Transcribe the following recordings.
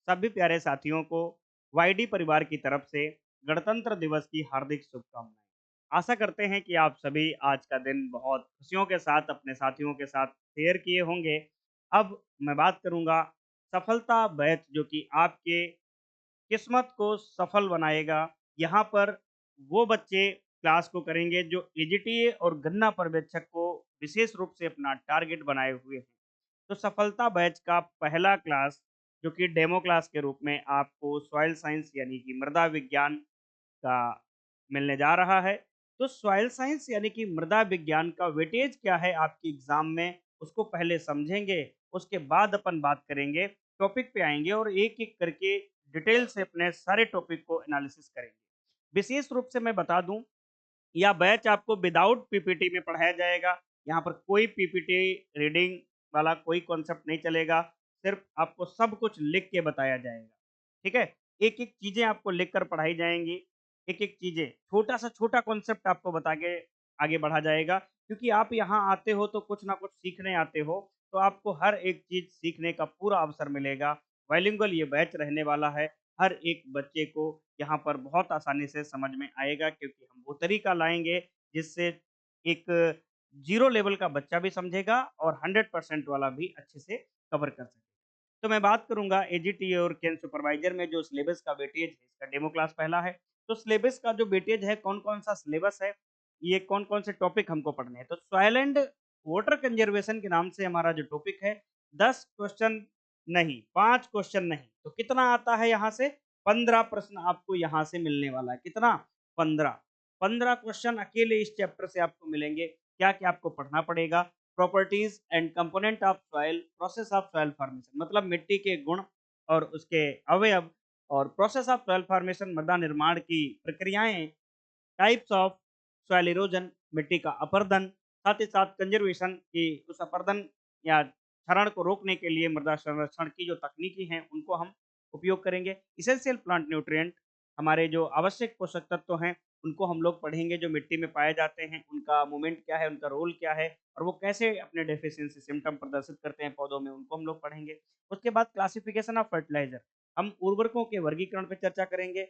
सभी प्यारे साथियों को वाईडी परिवार की तरफ से गणतंत्र दिवस की हार्दिक शुभकामनाएं। आशा करते हैं कि आप सभी आज का दिन बहुत खुशियों के साथ अपने साथियों के साथ शेयर किए होंगे। अब मैं बात करूंगा सफलता बैच जो कि आपके किस्मत को सफल बनाएगा। यहाँ पर वो बच्चे क्लास को करेंगे जो एजीटीए और गन्ना पर्यवेक्षक को विशेष रूप से अपना टारगेट बनाए हुए हैं। तो सफलता बैच का पहला क्लास जो कि डेमो क्लास के रूप में आपको सॉइल साइंस यानी कि मृदा विज्ञान का मिलने जा रहा है। तो सॉइल साइंस यानी कि मृदा विज्ञान का वेटेज क्या है आपके एग्जाम में, उसको पहले समझेंगे। उसके बाद अपन बात करेंगे, टॉपिक पे आएंगे और एक-एक करके डिटेल से अपने सारे टॉपिक को एनालिसिस करेंगे। विशेष रूप से मैं बता दूं, यह बैच आपको विदाउट पीपीटी में पढ़ाया जाएगा। यहाँ पर कोई पीपीटी रीडिंग वाला कोई कॉन्सेप्ट नहीं चलेगा। सिर्फ आपको सब कुछ लिख के बताया जाएगा। ठीक है? एक-एक चीज़ें आपको लिख कर पढ़ाई जाएँगी। एक-एक चीज़ें, छोटा से छोटा कॉन्सेप्ट आपको बता के आगे बढ़ा जाएगा। क्योंकि आप यहाँ आते हो तो कुछ ना कुछ सीखने आते हो, तो आपको हर एक चीज़ सीखने का पूरा अवसर मिलेगा। बाइलिंगुअल ये बैच रहने वाला है। हर एक बच्चे को यहाँ पर बहुत आसानी से समझ में आएगा, क्योंकि हम वो तरीका लाएँगे जिससे एक ज़ीरो लेवल का बच्चा भी समझेगा और 100% वाला भी अच्छे से कवर कर सके। तो मैं बात करूँगा एजीटीए और केन सुपरवाइज़र में जो सिलेबस का वेटेज है, इसका डेमो क्लास पहला है। तो सिलेबस का जो वेटेज है, कौन-कौन सा सिलेबस है, ये कौन-कौन से टॉपिक हमको पढ़ने हैं। तो सॉइल एंड वाटर कंज़र्वेशन के नाम से हमारा जो टॉपिक है, 10 क्वेश्चन नहीं, 5 क्वेश्चन नहीं, तो कितना आता है यहाँ से? 15 प्रश्न आपको यहाँ से मिलने वाला है। कितना? 15। 15 क्वेश्चन अकेले इस चैप्टर से आपको मिलेंगे। क्या-क्या आपको पढ़ना पड़ेगा? Properties and component of soil, process of soil formation, मतलब मिट्टी के गुण और उसके अवयव, और प्रोसेस ऑफ सॉइल फॉर्मेशन मृदा निर्माण की प्रक्रियाएं, टाइप्स ऑफ सॉइल इरोजन, मिट्टी का अपरदन, साथ ही साथ कंजर्वेशन की उस अपरदन या क्षरण को रोकने के लिए मृदा संरक्षण की जो तकनीकी हैं उनको हम उपयोग करेंगे। इसेंशियल प्लांट न्यूट्रिएंट, हमारे जो आवश्यक पोषक तत्व हैं उनको हम लोग पढ़ेंगे, जो मिट्टी में पाए जाते हैं, उनका मूवमेंट क्या है, उनका रोल क्या है और वो कैसे अपने डेफिशिएंसी सिम्पटम प्रदर्शित करते हैं पौधों में, उनको हम लोग पढ़ेंगे। उसके बाद क्लासिफिकेशन ऑफ फर्टिलाइजर, हम उर्वरकों के वर्गीकरण पे चर्चा करेंगे।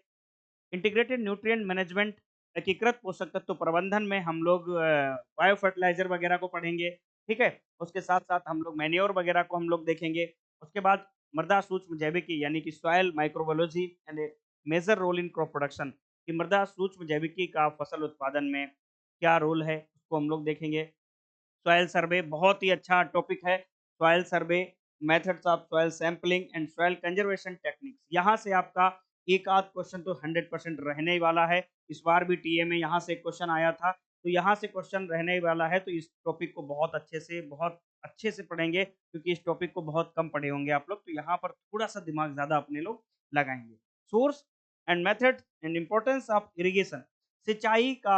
इंटीग्रेटेड न्यूट्रिएंट मैनेजमेंट, एकीकृत पोषक तत्व प्रबंधन में हम लोग बायो फर्टिलाइजर वगैरह को पढ़ेंगे, ठीक है? उसके साथ-साथ हम लोग मैन्योर वगैरह को हम लोग देखेंगे। उसके बाद मृदा सूक्ष्म जैविकी यानी कि soil microbiology and a major role in crop production, कि मृदा सूक्ष्म जैविकी का फसल उत्पादन में क्या रोल है, उसको हम लोग देखेंगे। सॉइल सर्वे बहुत ही अच्छा टॉपिक है। Soil survey, methods of soil sampling and soil conservation techniques, यहाँ से आपका एक आध क्वेश्चन तो 100% रहने ही वाला है। इस बार भी टीए में यहाँ से क्वेश्चन आया था, तो यहाँ से क्वेश्चन रहने ही वाला है। तो इस टॉपिक को बहुत अच्छे से पढ़ेंगे, क्योंकि इस टॉपिक को बहुत कम पढ़े होंगे आप लोग, तो यहाँ पर थोड़ा सा दिमाग ज़्यादा अपने लोग लगाएंगे। Source and method and importance of irrigation, सिंचाई का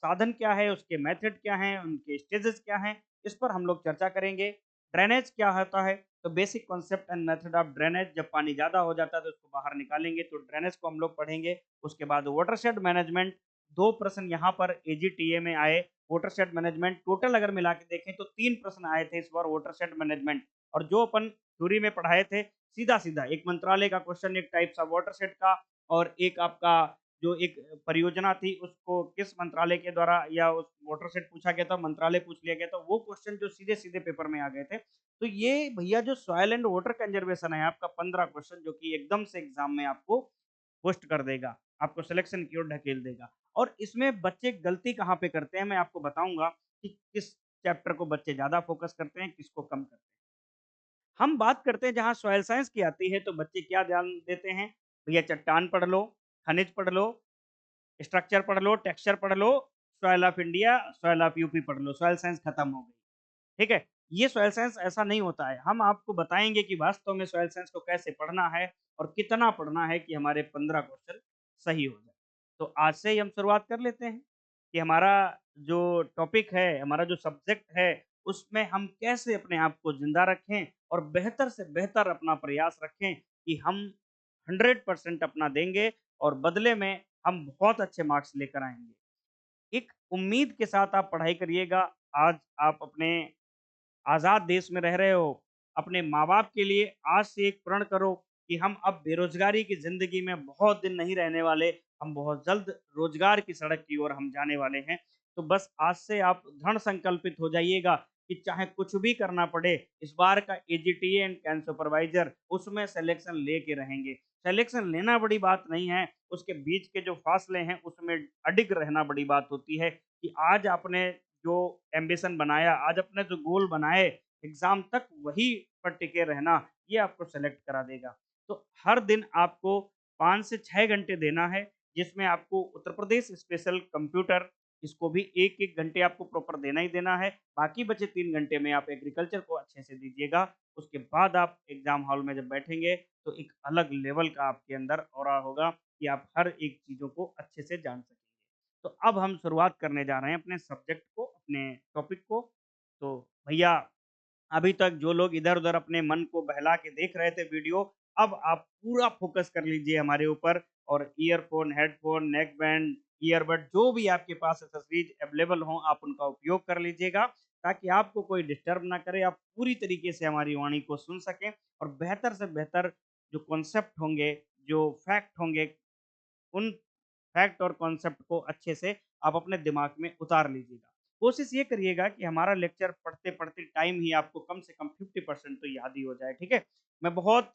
साधन क्या है, उसके मेथड क्या हैं, उनके स्टेजेस क्या हैं, इस पर हम लोग चर्चा करेंगे। ड्रेनेज क्या होता है, तो basic concept and method of drainage, जब पानी ज़्यादा हो जाता है तो उसको बाहर निकालेंगे, तो ड्रेनेज को हम लोग पढ़ेंगे। उसके बाद वाटरशेड मैनेजमेंट, 2 प्रश्न यहाँ पर एजीटीए में आए। वाटरशेड मैनेजमेंट टोटल अगर मिला के देखें तो 3 प्रश्न आए थे इस बार वाटरशेड मैनेजमेंट, और जो अपन थ्योरी में पढ़ाए थे, सीधा-सीधा एक मंत्रालय का क्वेश्चन, एक टाइप्स ऑफ वाटरशेड का, और एक आपका जो एक परियोजना थी उसको किस मंत्रालय के द्वारा या उस वाटरशेड पूछा गया था, मंत्रालय पूछ लिया गया था, वो क्वेश्चन जो सीधे-सीधे पेपर में आ गए थे। तो ये भैया जो सॉइल एंड वाटर कंजर्वेशन है आपका 15 क्वेश्चन, जो कि एकदम से एग्ज़ाम में आपको बूस्ट कर देगा, आपको सिलेक्शन की ओर ढकेल देगा। और इसमें बच्चे गलती कहाँ पे करते हैं, मैं आपको बताऊँगा कि किस चैप्टर को बच्चे ज़्यादा फोकस करते हैं, किसको कम करते हैं। हम बात करते हैं जहाँ सॉइल साइंस की आती है, तो बच्चे क्या ध्यान देते हैं, भैया चट्टान पढ़ लो, खनिज पढ़ लो, स्ट्रक्चर पढ़ लो, टेक्सचर पढ़ लो, soil of India, soil of UP पढ़ लो, सॉइल साइंस खत्म हो गई। ठीक है? ये सॉइल साइंस ऐसा नहीं होता है। हम आपको बताएँगे कि वास्तव में सॉइल साइंस को कैसे पढ़ना है और कितना पढ़ना है कि हमारे 15 क्वेश्चन सही हो जाए। तो आज से ही हम शुरुआत कर लेते हैं कि हमारा जो टॉपिक है, हमारा जो सब्जेक्ट है, उसमें हम कैसे अपने आप को ज़िंदा रखें और बेहतर से बेहतर अपना प्रयास रखें कि हम 100% अपना देंगे और बदले में हम बहुत अच्छे मार्क्स लेकर आएँगे। एक उम्मीद के साथ आप पढ़ाई करिएगा। आज आप अपने आज़ाद देश में रह रहे हो, अपने माँ-बाप के लिए आज से एक प्रण करो कि हम अब बेरोज़गारी की ज़िंदगी में बहुत दिन नहीं रहने वाले, हम बहुत जल्द रोज़गार की सड़क की ओर हम जाने वाले हैं। तो बस आज से आप दृढ़ संकल्पित हो जाइएगा कि चाहे कुछ भी करना पड़े, इस बार का एजीटीए एंड कैंप सुपरवाइज़र उसमें सिलेक्शन लेके रहेंगे। सिलेक्शन लेना बड़ी बात नहीं है, उसके बीच के जो फ़ासले हैं उसमें अडिग रहना बड़ी बात होती है कि आज आपने जो एम्बिशन बनाया, आज आपने जो गोल बनाए, एग्ज़ाम तक वही पर टिके रहना, ये आपको सेलेक्ट करा देगा। तो हर दिन आपको 5 से 6 घंटे देना है, जिसमें आपको उत्तर प्रदेश स्पेशल कंप्यूटर इसको भी 1-1 घंटे आपको प्रॉपर देना ही देना है। बाकी बचे 3 घंटे में आप एग्रीकल्चर को अच्छे से दीजिएगा। उसके बाद आप एग्ज़ाम हॉल में जब बैठेंगे, तो एक अलग लेवल का आपके अंदर ऑरा होगा कि आप हर एक चीज़ों को अच्छे से जान सकेंगे। तो अब हम शुरुआत करने जा रहे हैं अपने सब्जेक्ट को, अपने टॉपिक को। तो भैया अभी तक जो लोग इधर-उधर अपने मन को बहला के देख रहे थे वीडियो, अब आप पूरा फ़ोकस कर लीजिए हमारे ऊपर और earphone, headphone, neck band, earbud जो भी आपके पास एक्सेसरीज़ अवेलेबल हों, आप उनका उपयोग कर लीजिएगा, ताकि आपको कोई डिस्टर्ब ना करे, आप पूरी तरीके से हमारी वाणी को सुन सकें और बेहतर से बेहतर जो कॉन्सेप्ट होंगे, जो फैक्ट होंगे, उन फैक्ट और कॉन्सेप्ट को अच्छे से आप अपने दिमाग में उतार लीजिएगा। कोशिश ये करिएगा कि हमारा लेक्चर पढ़ते-पढ़ते टाइम ही आपको कम से कम 50% तो याद ही हो जाए, ठीक है? मैं बहुत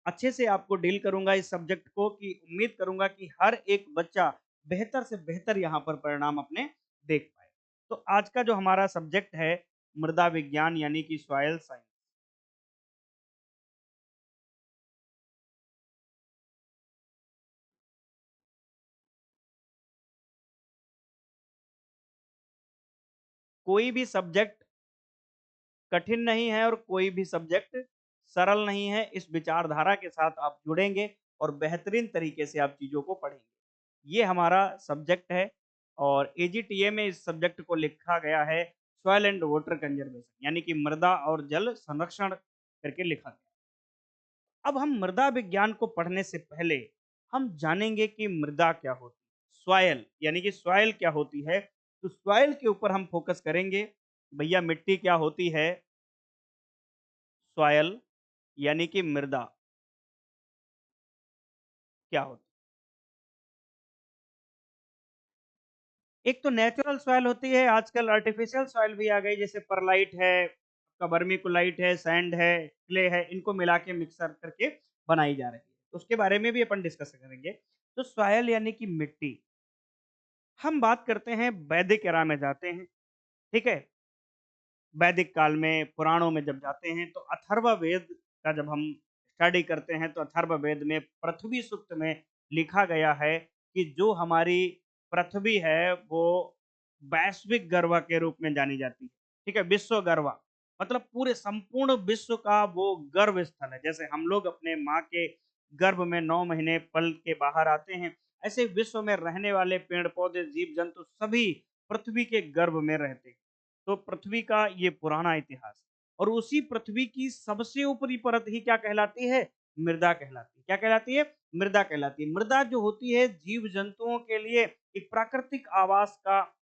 अच्छे से आपको डील करूँगा इस सब्जेक्ट को कि उम्मीद करूँगा कि हर एक बच्चा बेहतर से बेहतर यहाँ पर परिणाम अपने देख पाए। तो आज का जो हमारा सब्जेक्ट है, मृदा विज्ञान यानी कि सॉइल साइंस। कोई भी सब्जेक्ट कठिन नहीं है और कोई भी सब्जेक्ट सरल नहीं है। इस विचारधारा के साथ आप जुड़ेंगे और बेहतरीन तरीके से आप चीज़ों को पढ़ेंगे। ये हमारा सब्जेक्ट है और एजीटीए में इस सब्जेक्ट को लिखा गया है सॉइल एंड वाटर कंजर्वेशन यानी कि मृदा और जल संरक्षण करके लिखा गया है। अब हम मृदा विज्ञान को पढ़ने से पहले हम जानेंगे कि मृदा क्या होती है। सॉइल यानी कि सॉइल क्या होती है? तो सॉइल के ऊपर हम फोकस करेंगे। भैया मिट्टी क्या होती है? सॉइल यानी कि मृदा क्या होती है? एक तो नेचुरल सॉइल होती है, आजकल आर्टिफिशियल सॉइल भी आ गई जैसे परलाइट है, आपका वर्मीकुलाइट है, सैंड है, क्ले है, इनको मिला के मिक्सर करके बनाई जा रही है। तो उसके बारे में भी अपन डिस्कस करेंगे। तो सॉइल यानी कि मिट्टी, हम बात करते हैं वैदिक एरा में जाते हैं, ठीक है? वैदिक काल में, पुराणों में जब जाते हैं तो अथर्ववेद का जब हम स्टडी करते हैं तो अथर्ववेद में पृथ्वी सूक्त में लिखा गया है कि जो हमारी पृथ्वी है वो वैश्विक गर्वा के रूप में जानी जाती है। ठीक है? विश्व गर्वा मतलब पूरे संपूर्ण विश्व का वो गर्व स्थल है। जैसे हम लोग अपने माँ के गर्भ में 9 महीने पल के बाहर आते हैं, ऐसे विश्व में रहने वाले पेड़-पौधे, जीव-जंतु सभी पृथ्वी के गर्भ में रहते हैं। तो पृथ्वी का ये पुराना इतिहास है और उसी पृथ्वी की सबसे ऊपरी परत ही क्या कहलाती है? मृदा कहलाती है। क्या कहलाती है? मृदा कहलाती है। मृदा जो होती है जीव जंतुओं के लिए एक प्राकृतिक आवास का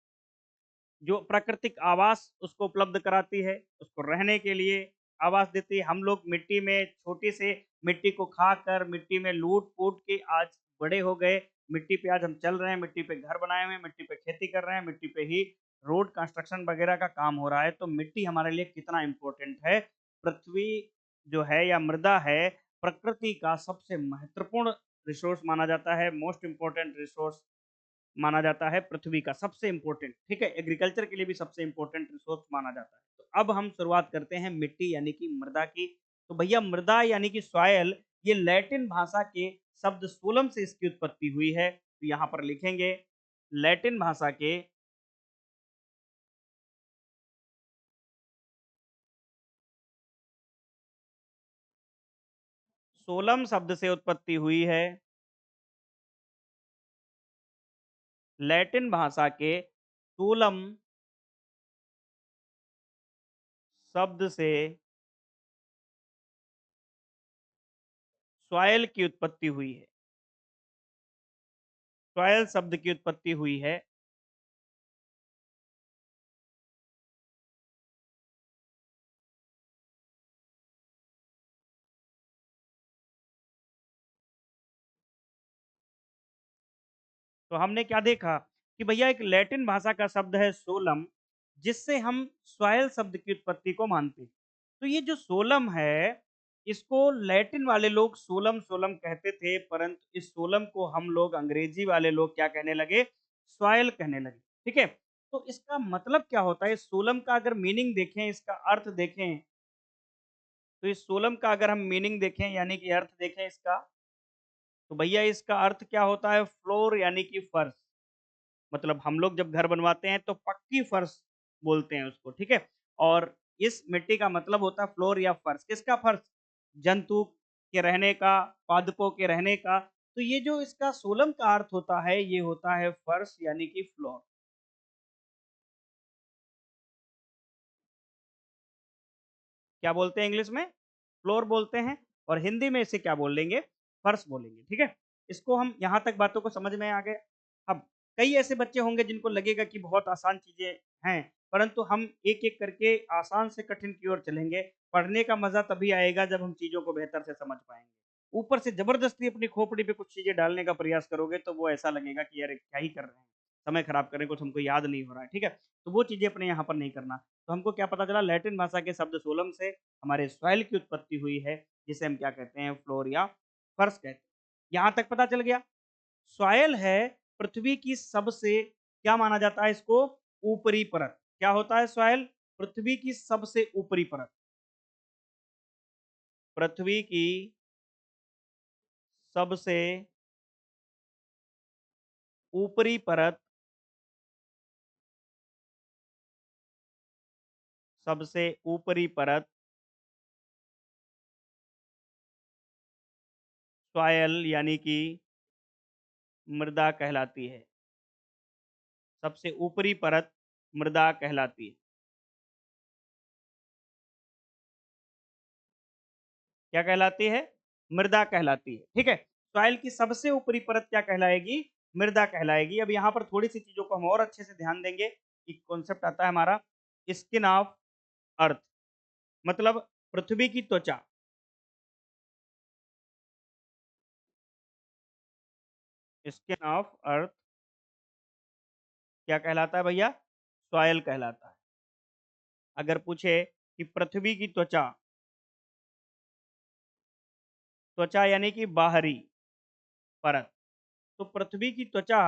जो प्राकृतिक आवास उसको उपलब्ध कराती है, उसको रहने के लिए आवास देती है। हम लोग मिट्टी में छोटी से मिट्टी को खाकर, मिट्टी में लूट-फूट के आज बड़े हो गए। मिट्टी पे आज हम चल रहे हैं, मिट्टी पे घर बनाए हुए हैं, मिट्टी पे खेती कर रहे हैं, मिट्टी पे ही रोड कंस्ट्रक्शन वगैरह का काम हो रहा है। तो मिट्टी हमारे लिए कितना इम्पोर्टेंट है। पृथ्वी जो है या मृदा है, प्रकृति का सबसे महत्वपूर्ण रिसोर्स माना जाता है, मोस्ट इम्पोर्टेंट रिसोर्स माना जाता है पृथ्वी का सबसे इम्पोर्टेंट, ठीक है? एग्रीकल्चर के लिए भी सबसे इम्पोर्टेंट रिसोर्स माना जाता है। तो अब हम शुरुआत करते हैं मिट्टी यानी कि मृदा की। तो भैया मृदा यानी कि सॉइल ये लैटिन भाषा के शब्द सोलम से इसकी उत्पत्ति हुई है। तो यहाँ पर लिखेंगे लैटिन भाषा के सोलम शब्द से उत्पत्ति हुई है। लैटिन भाषा के सोलम शब्द से सॉइल की उत्पत्ति हुई है। सॉइल शब्द की उत्पत्ति हुई है। तो हमने क्या देखा कि भैया एक लैटिन भाषा का शब्द है सोलम, जिससे हम सॉइल शब्द की उत्पत्ति को मानते हैं। तो ये जो सोलम है, इसको लैटिन वाले लोग सोलम सोलम कहते थे, परंतु इस सोलम को हम लोग अंग्रेजी वाले लोग क्या कहने लगे? सॉइल कहने लगे। ठीक है? तो इसका मतलब क्या होता है? सोलम का अगर मीनिंग देखें, इसका अर्थ देखें, तो इस सोलम का अगर हम मीनिंग देखें यानी कि अर्थ देखें इसका, तो भैया इसका अर्थ क्या होता है? फ्लोर यानी कि फर्श। मतलब हम लोग जब घर बनवाते हैं तो पक्की फर्श बोलते हैं उसको, ठीक है? और इस मिट्टी का मतलब होता है फ्लोर या फर्श। किसका फर्श? जंतु के रहने का, पादपों के रहने का। तो ये जो इसका सोलम का अर्थ होता है, ये होता है फर्श यानी कि फ्लोर। क्या बोलते हैं इंग्लिश में? फ्लोर बोलते हैं और हिंदी में इसे क्या बोलेंगे? फर्श बोलेंगे, ठीक है? इसको हम यहाँ तक बातों को समझ में आ गए। अब कई ऐसे बच्चे होंगे जिनको लगेगा कि बहुत आसान चीज़ें हैं, परंतु हम एक-एक करके आसान से कठिन की ओर चलेंगे। पढ़ने का मज़ा तभी आएगा जब हम चीज़ों को बेहतर से समझ पाएँगे। ऊपर से ज़बरदस्ती अपनी खोपड़ी पे कुछ चीज़ें डालने का प्रयास करोगे तो वो ऐसा लगेगा कि यार क्या ही कर रहे हैं, समय खराब कर रहे हैं, कुछ हमको याद नहीं हो रहा है, ठीक है? तो वो चीज़ें अपने यहाँ पर नहीं करना। तो हमको क्या पता चला लैटिन भाषा के शब्द सोलम से हमारे सॉइल की उत्पत्ति हुई है, जिसे हम क्या कहते हैं फ्लोर या फर्श कहते हैं। यहाँ तक पता चल गया। सॉइल है पृथ्वी की सबसे क्या माना जाता है इसको? ऊपरी परत। क्या होता है सॉइल? पृथ्वी की सबसे ऊपरी परत। पृथ्वी की सबसे ऊपरी परत, सबसे ऊपरी परत सॉइल यानी कि मृदा कहलाती है। सबसे ऊपरी परत मृदा कहलाती है। क्या कहलाती है? मृदा कहलाती है, ठीक है? सॉइल की सबसे ऊपरी परत क्या कहलाएगी? मृदा कहलाएगी। अब यहाँ पर थोड़ी-सी चीज़ों को हम और अच्छे से ध्यान देंगे। एक कॉन्सेप्ट आता है हमारा स्किन ऑफ अर्थ, मतलब पृथ्वी की त्वचा। स्किन ऑफ अर्थ क्या कहलाता है भैया? सॉइल कहलाता है। अगर पूछे कि पृथ्वी की त्वचा, त्वचा यानी कि बाहरी परत, तो पृथ्वी की त्वचा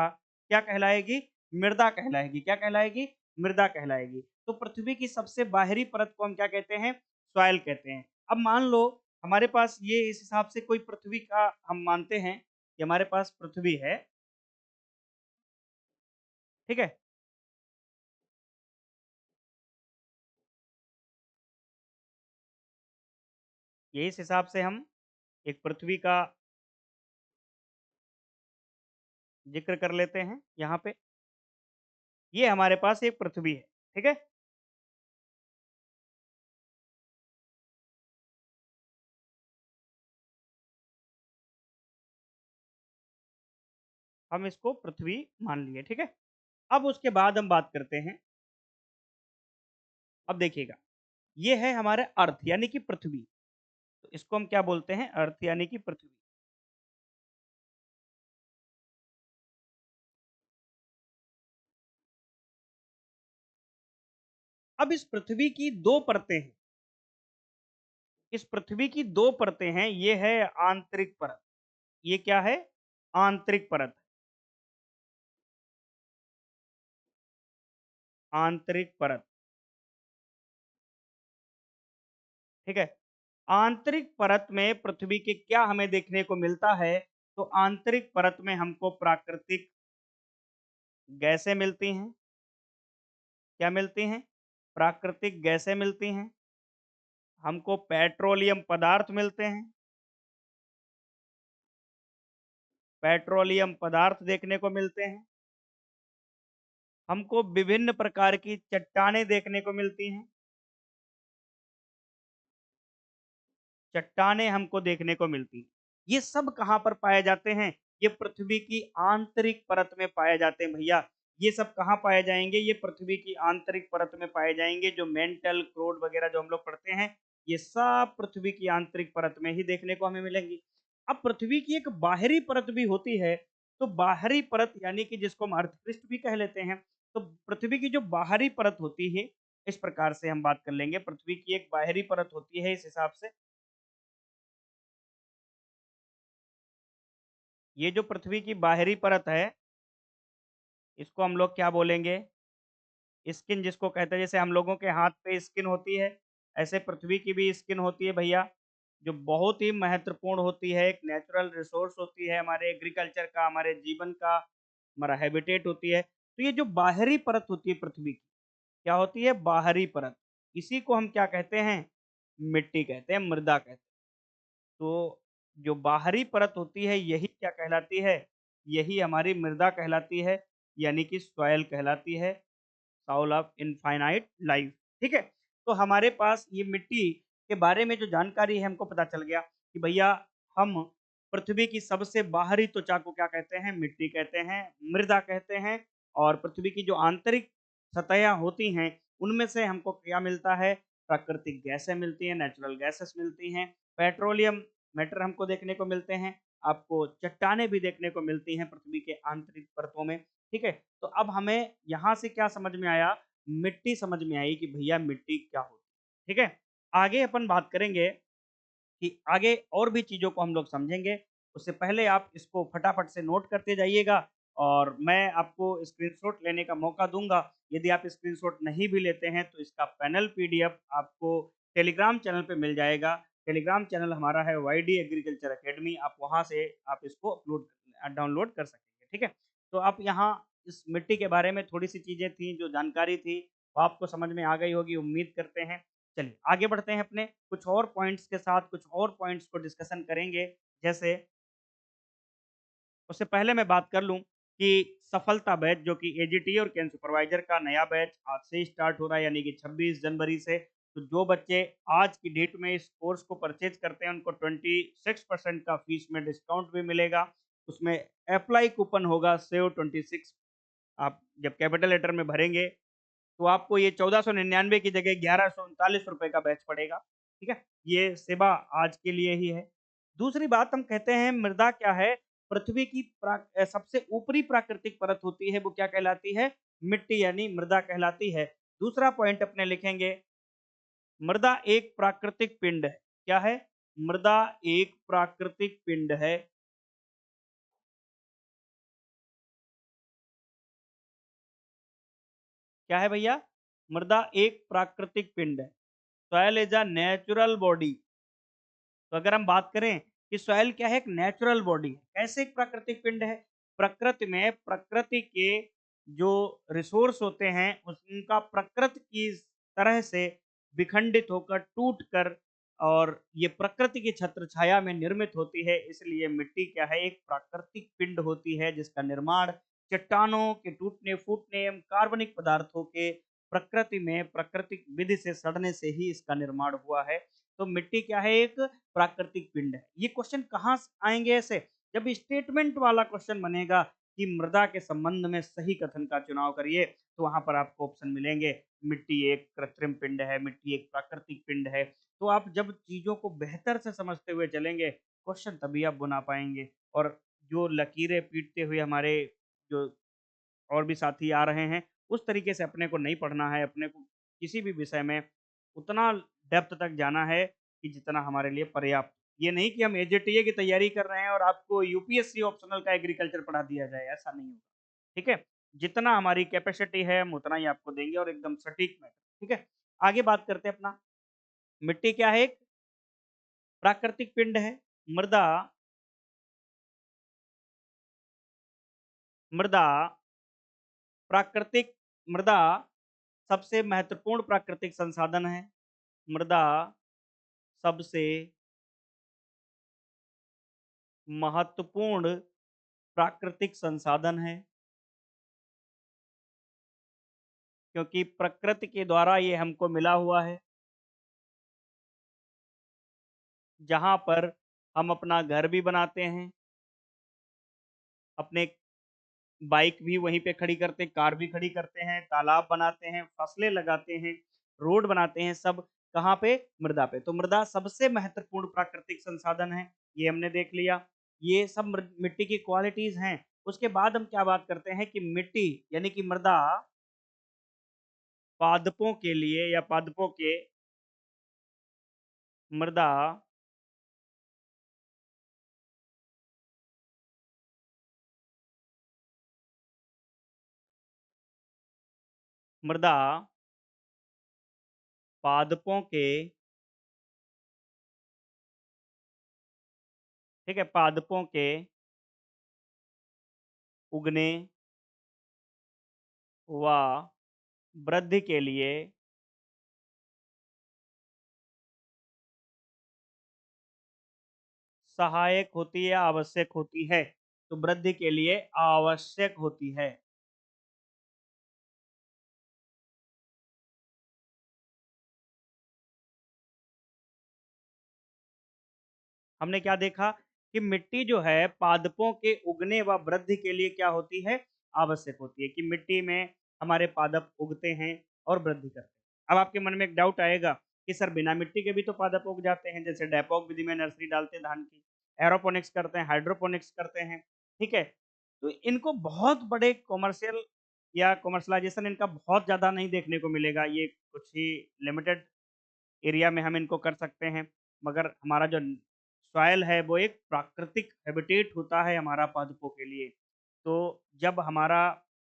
क्या कहलाएगी? मृदा कहलाएगी। क्या कहलाएगी? मृदा कहलाएगी। तो पृथ्वी की सबसे बाहरी परत को हम क्या कहते हैं? सॉइल कहते हैं। अब मान लो हमारे पास ये इस हिसाब से कोई पृथ्वी का हम मानते हैं कि हमारे पास पृथ्वी है, ठीक है? ये इस हिसाब से हम एक पृथ्वी का ज़िक्र कर लेते हैं यहाँ पे। ये हमारे पास एक पृथ्वी है, ठीक है? हम इसको पृथ्वी मान लिए, ठीक है? अब उसके बाद हम बात करते हैं, अब देखिएगा, ये है हमारा अर्थ यानी कि पृथ्वी। तो इसको हम क्या बोलते हैं? अर्थ यानी कि पृथ्वी। अब इस पृथ्वी की 2 परतें हैं। इस पृथ्वी की 2 परतें हैं, ये है आंतरिक परत। ये क्या है? आंतरिक परत, आंतरिक परत, ठीक है? आंतरिक परत में पृथ्वी के क्या हमें देखने को मिलता है? तो आंतरिक परत में हमको प्राकृतिक गैसें मिलती हैं। क्या मिलती हैं? प्राकृतिक गैसें मिलती हैं। हमको पेट्रोलियम पदार्थ मिलते हैं। पेट्रोलियम पदार्थ देखने को मिलते हैं। हमको विभिन्न प्रकार की चट्टानें देखने को मिलती हैं। चट्टानें हमको देखने को मिलती हैं। ये सब कहाँ पर पाए जाते हैं? ये पृथ्वी की आंतरिक परत में पाए जाते हैं भैया। ये सब कहाँ पाए जाएँगे? ये पृथ्वी की आंतरिक परत में पाए जाएँगे। जो मेंटल, क्रोड वगैरह जो हम लोग पढ़ते हैं, ये सब पृथ्वी की आंतरिक परत में ही देखने को हमें मिलेंगी। अब पृथ्वी की एक बाहरी परत भी होती है, तो बाहरी परत यानी कि जिसको हम अर्थ पृष्ठ भी कह लेते हैं, तो पृथ्वी की जो बाहरी परत होती है, इस प्रकार से हम बात कर लेंगे। पृथ्वी की एक बाहरी परत होती है इस हिसाब से, ये जो पृथ्वी की बाहरी परत है, इसको हम लोग क्या बोलेंगे? स्किन जिसको कहते हैं, जैसे हम लोगों के हाथ पे स्किन होती है, ऐसे पृथ्वी की भी स्किन होती है भैया, जो बहुत ही महत्वपूर्ण होती है, एक नेचुरल रिसोर्स होती है हमारे एग्रीकल्चर का, हमारे जीवन का, हमारा हैबिटेट होती है। तो ये जो बाहरी परत होती है पृथ्वी की, क्या होती है? बाहरी परत। इसी को हम क्या कहते हैं? मिट्टी कहते हैं, मृदा कहते हैं। तो जो बाहरी परत होती है, यही क्या कहलाती है? यही हमारी मृदा कहलाती है, यानी कि सॉइल कहलाती है। साउल ऑफ इनफाइनाइट लाइफ, ठीक है? तो हमारे पास ये मिट्टी के बारे में जो जानकारी है, हमको पता चल गया कि भैया हम पृथ्वी की सबसे बाहरी त्वचा को क्या कहते हैं? मिट्टी कहते हैं, मृदा कहते हैं। और पृथ्वी की जो आंतरिक सतहें होती हैं, उनमें से हमको क्या मिलता है? प्राकृतिक गैसें मिलती हैं, नेचुरल गैसेस मिलती हैं, पेट्रोलियम मैटर हमको देखने को मिलते हैं, आपको चट्टानें भी देखने को मिलती हैं पृथ्वी के आंतरिक परतों में, ठीक है? तो अब हमें यहाँ से क्या समझ में आया? मिट्टी समझ में आई कि भैया मिट्टी क्या होती है, ठीक है? आगे अपन बात करेंगे कि आगे और भी चीज़ों को हम लोग समझेंगे। उससे पहले आप इसको फटाफट से नोट करते जाइएगा और मैं आपको स्क्रीनशॉट लेने का मौका दूँगा। यदि आप स्क्रीनशॉट नहीं भी लेते हैं तो इसका पैनल पीडीएफ आपको टेलीग्राम चैनल पे मिल जाएगा। टेलीग्राम चैनल हमारा है वाईडी एग्रीकल्चर अकेडमी, आप वहाँ से आप इसको डाउनलोड कर सकेंगे, ठीक है? तो आप यहाँ इस मिट्टी के बारे में थोड़ी-सी चीज़ें थी, जो जानकारी थी, वो आपको समझ में आ गई होगी, उम्मीद करते हैं। चलिए आगे बढ़ते हैं अपने कुछ और पॉइंट्स के साथ, कुछ और पॉइंट्स को डिस्कशन करेंगे। जैसे उससे पहले मैं बात कर लूँ कि सफलता बैच जो कि एजीटी और कैन सुपरवाइज़र का नया बैच आज से ही स्टार्ट हो रहा है, यानी कि 26 जनवरी से। तो जो बच्चे आज की डेट में इस कोर्स को परचेज़ करते हैं, उनको 26% का फीस में डिस्काउंट भी मिलेगा। उसमें एप्लाई कूपन होगा सेव 26, आप जब कैपिटल लेटर में भरेंगे तो आपको ये 1499 की जगह ₹1139 का बैच पड़ेगा, ठीक है? ये सेवा आज के लिए ही है। दूसरी बात हम कहते हैं मृदा क्या है? पृथ्वी की सबसे ऊपरी प्राकृतिक परत होती है, वो क्या कहलाती है? मिट्टी यानी मृदा कहलाती है। दूसरा पॉइंट अपने लिखेंगे, मृदा एक प्राकृतिक पिंड है। क्या है? मृदा एक प्राकृतिक पिंड है। क्या है भैया? मृदा एक प्राकृतिक पिंड है। Soil is a natural body. तो अगर हम बात करें कि सॉइल क्या है? एक नेचुरल बॉडी है। कैसे एक प्राकृतिक पिंड है? प्रकृति में प्रकृति के जो रिसोर्स होते हैं उनका प्रकृति की तरह से विखंडित होकर टूट कर, और ये प्रकृति की छत्र छाया में निर्मित होती है। इसलिए मिट्टी क्या है? एक प्राकृतिक पिंड होती है जिसका निर्माण चट्टानों के टूटने फूटने एवं कार्बनिक पदार्थों के प्रकृति में प्राकृतिक विधि से सड़ने से ही इसका निर्माण हुआ है। तो मिट्टी क्या है? एक प्राकृतिक पिंड है। ये क्वेश्चन कहाँ से आएँगे ऐसे? जब स्टेटमेंट वाला क्वेश्चन बनेगा कि मृदा के संबंध में सही कथन का चुनाव करिए, तो वहाँ पर आपको ऑप्शन मिलेंगे, मिट्टी एक कृत्रिम पिंड है, मिट्टी एक प्राकृतिक पिंड है। तो आप जब चीज़ों को बेहतर से समझते हुए चलेंगे, क्वेश्चन तभी आप बना पाएँगे। और जो लकीरें पीटते हुए हमारे जो और भी साथी आ रहे हैं, उस तरीके से अपने को नहीं पढ़ना है, अपने को किसी भी विषय में उतना डेप्थ तक जाना है कि जितना हमारे लिए पर्याप्त। ये नहीं कि हम एजेटीए की तैयारी कर रहे हैं और आपको यूपीएससी ऑप्शनल का एग्रीकल्चर पढ़ा दिया जाए, ऐसा नहीं होगा, ठीक है? जितना हमारी कैपेसिटी है, हम उतना ही आपको देंगे और एकदम सटीक मैटर, ठीक है? आगे बात करते हैं अपना, मिट्टी क्या है? एक प्राकृतिक पिंड है, मृदा मृदा प्राकृतिक मृदा सबसे महत्वपूर्ण प्राकृतिक संसाधन है। मृदा सबसे महत्वपूर्ण प्राकृतिक संसाधन है, क्योंकि प्रकृति के द्वारा ये हमको मिला हुआ है, जहाँ पर हम अपना घर भी बनाते हैं, अपने बाइक भी वहीं पे खड़ी करते हैं, कार भी खड़ी करते हैं, तालाब बनाते हैं, फसलें लगाते हैं, रोड बनाते हैं, सब कहाँ पे? मृदा पे। तो मृदा सबसे महत्वपूर्ण प्राकृतिक संसाधन है, ये हमने देख लिया। ये सब मिट्टी की क्वालिटीज़ हैं, उसके बाद हम क्या बात करते हैं कि मिट्टी यानी कि मृदा पादपों के लिए या पादपों के मृदा मृदा पादपों के, ठीक है, पादपों के उगने व वृद्धि के लिए सहायक होती है, आवश्यक होती है। तो वृद्धि के लिए आवश्यक होती है। हमने क्या देखा कि मिट्टी जो है पादपों के उगने व वृद्धि के लिए क्या होती है, आवश्यक होती है, कि मिट्टी में हमारे पादप उगते हैं और वृद्धि करते हैं। अब आपके मन में एक डाउट आएगा कि सर बिना मिट्टी के भी तो पादप उग जाते हैं, जैसे डेपोक विधि में नर्सरी डालते हैं धान की, एरोपोनिक्स करते हैं, हाइड्रोपोनिक्स करते हैं, ठीक है। तो इनको बहुत बड़े कॉमर्शियल या कॉमर्शलाइजेशन इनका बहुत ज़्यादा नहीं देखने को मिलेगा, ये कुछ ही लिमिटेड एरिया में हम इनको कर सकते हैं। मगर हमारा जो सॉइल है वो एक प्राकृतिक हैबिटेट होता है हमारा पादपों के लिए। तो जब हमारा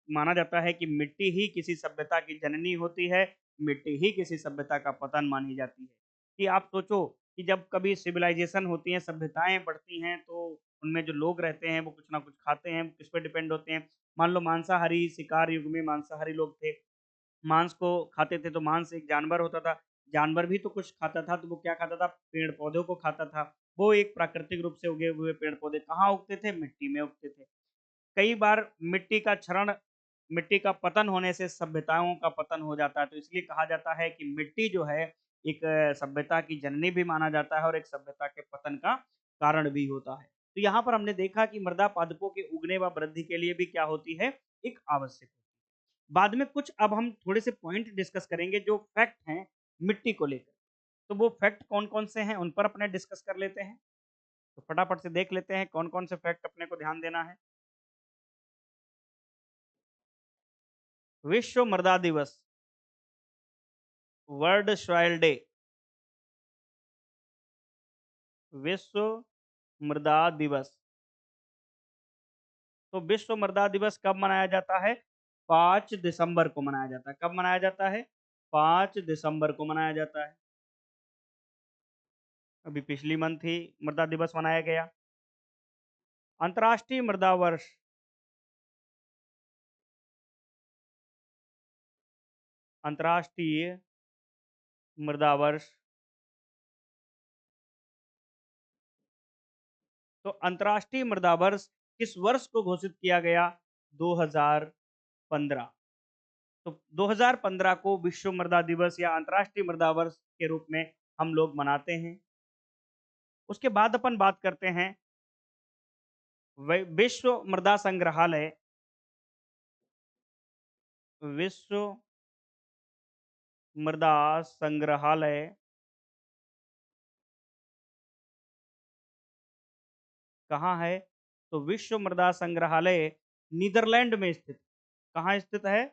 माना जाता है कि मिट्टी ही किसी सभ्यता की जननी होती है, मिट्टी ही किसी सभ्यता का पतन मानी जाती है। कि आप सोचो कि जब कभी सिविलाइजेशन होती हैं, सभ्यताएँ बढ़ती हैं, तो उनमें जो लोग रहते हैं वो कुछ ना कुछ खाते हैं, किस पे डिपेंड होते हैं। मान लो मांसाहारी शिकार युग में मांसाहारी लोग थे, मांस को खाते थे, तो मांस एक जानवर होता था, जानवर भी तो कुछ खाता था, तो वो क्या खाता था? पेड़-पौधों को खाता था। वो एक प्राकृतिक रूप से उगे हुए पेड़-पौधे कहाँ उगते थे? मिट्टी में उगते थे। कई बार मिट्टी का क्षरण, मिट्टी का पतन होने से सभ्यताओं का पतन हो जाता है, तो इसलिए कहा जाता है कि मिट्टी जो है एक सभ्यता की जननी भी माना जाता है और एक सभ्यता के पतन का कारण भी होता है। तो यहाँ पर हमने देखा कि मृदा पादपों के उगने व वृद्धि के लिए भी क्या होती है? एक आवश्यक। बाद में कुछ अब हम थोड़े से पॉइंट डिस्कस करेंगे जो फैक्ट हैं मिट्टी को लेकर। तो वो फैक्ट कौन-कौन से हैं उन पर अपने डिस्कस कर लेते हैं। तो फटाफट से देख लेते हैं कौन-कौन से फैक्ट अपने को ध्यान देना है। विश्व मृदा दिवस, वर्ल्ड सॉइल डे, विश्व मृदा दिवस। तो विश्व मृदा दिवस कब मनाया जाता है? 5 दिसंबर को मनाया जाता है। कब मनाया जाता है? 5 दिसंबर को मनाया जाता है। अभी पिछली मंथ ही मृदा दिवस मनाया गया। अंतर्राष्ट्रीय मृदा वर्ष, अंतर्राष्ट्रीय मृदा वर्ष। तो अंतर्राष्ट्रीय मृदा वर्ष किस वर्ष को घोषित किया गया? 2015। तो 2015 को विश्व मृदा दिवस या अंतर्राष्ट्रीय मृदा वर्ष के रूप में हम लोग मनाते हैं। उसके बाद अपन बात करते हैं विश्व मृदा संग्रहालय, विश्व मृदा संग्रहालय कहाँ है? तो विश्व मृदा संग्रहालय नीदरलैंड में स्थित। कहाँ स्थित है?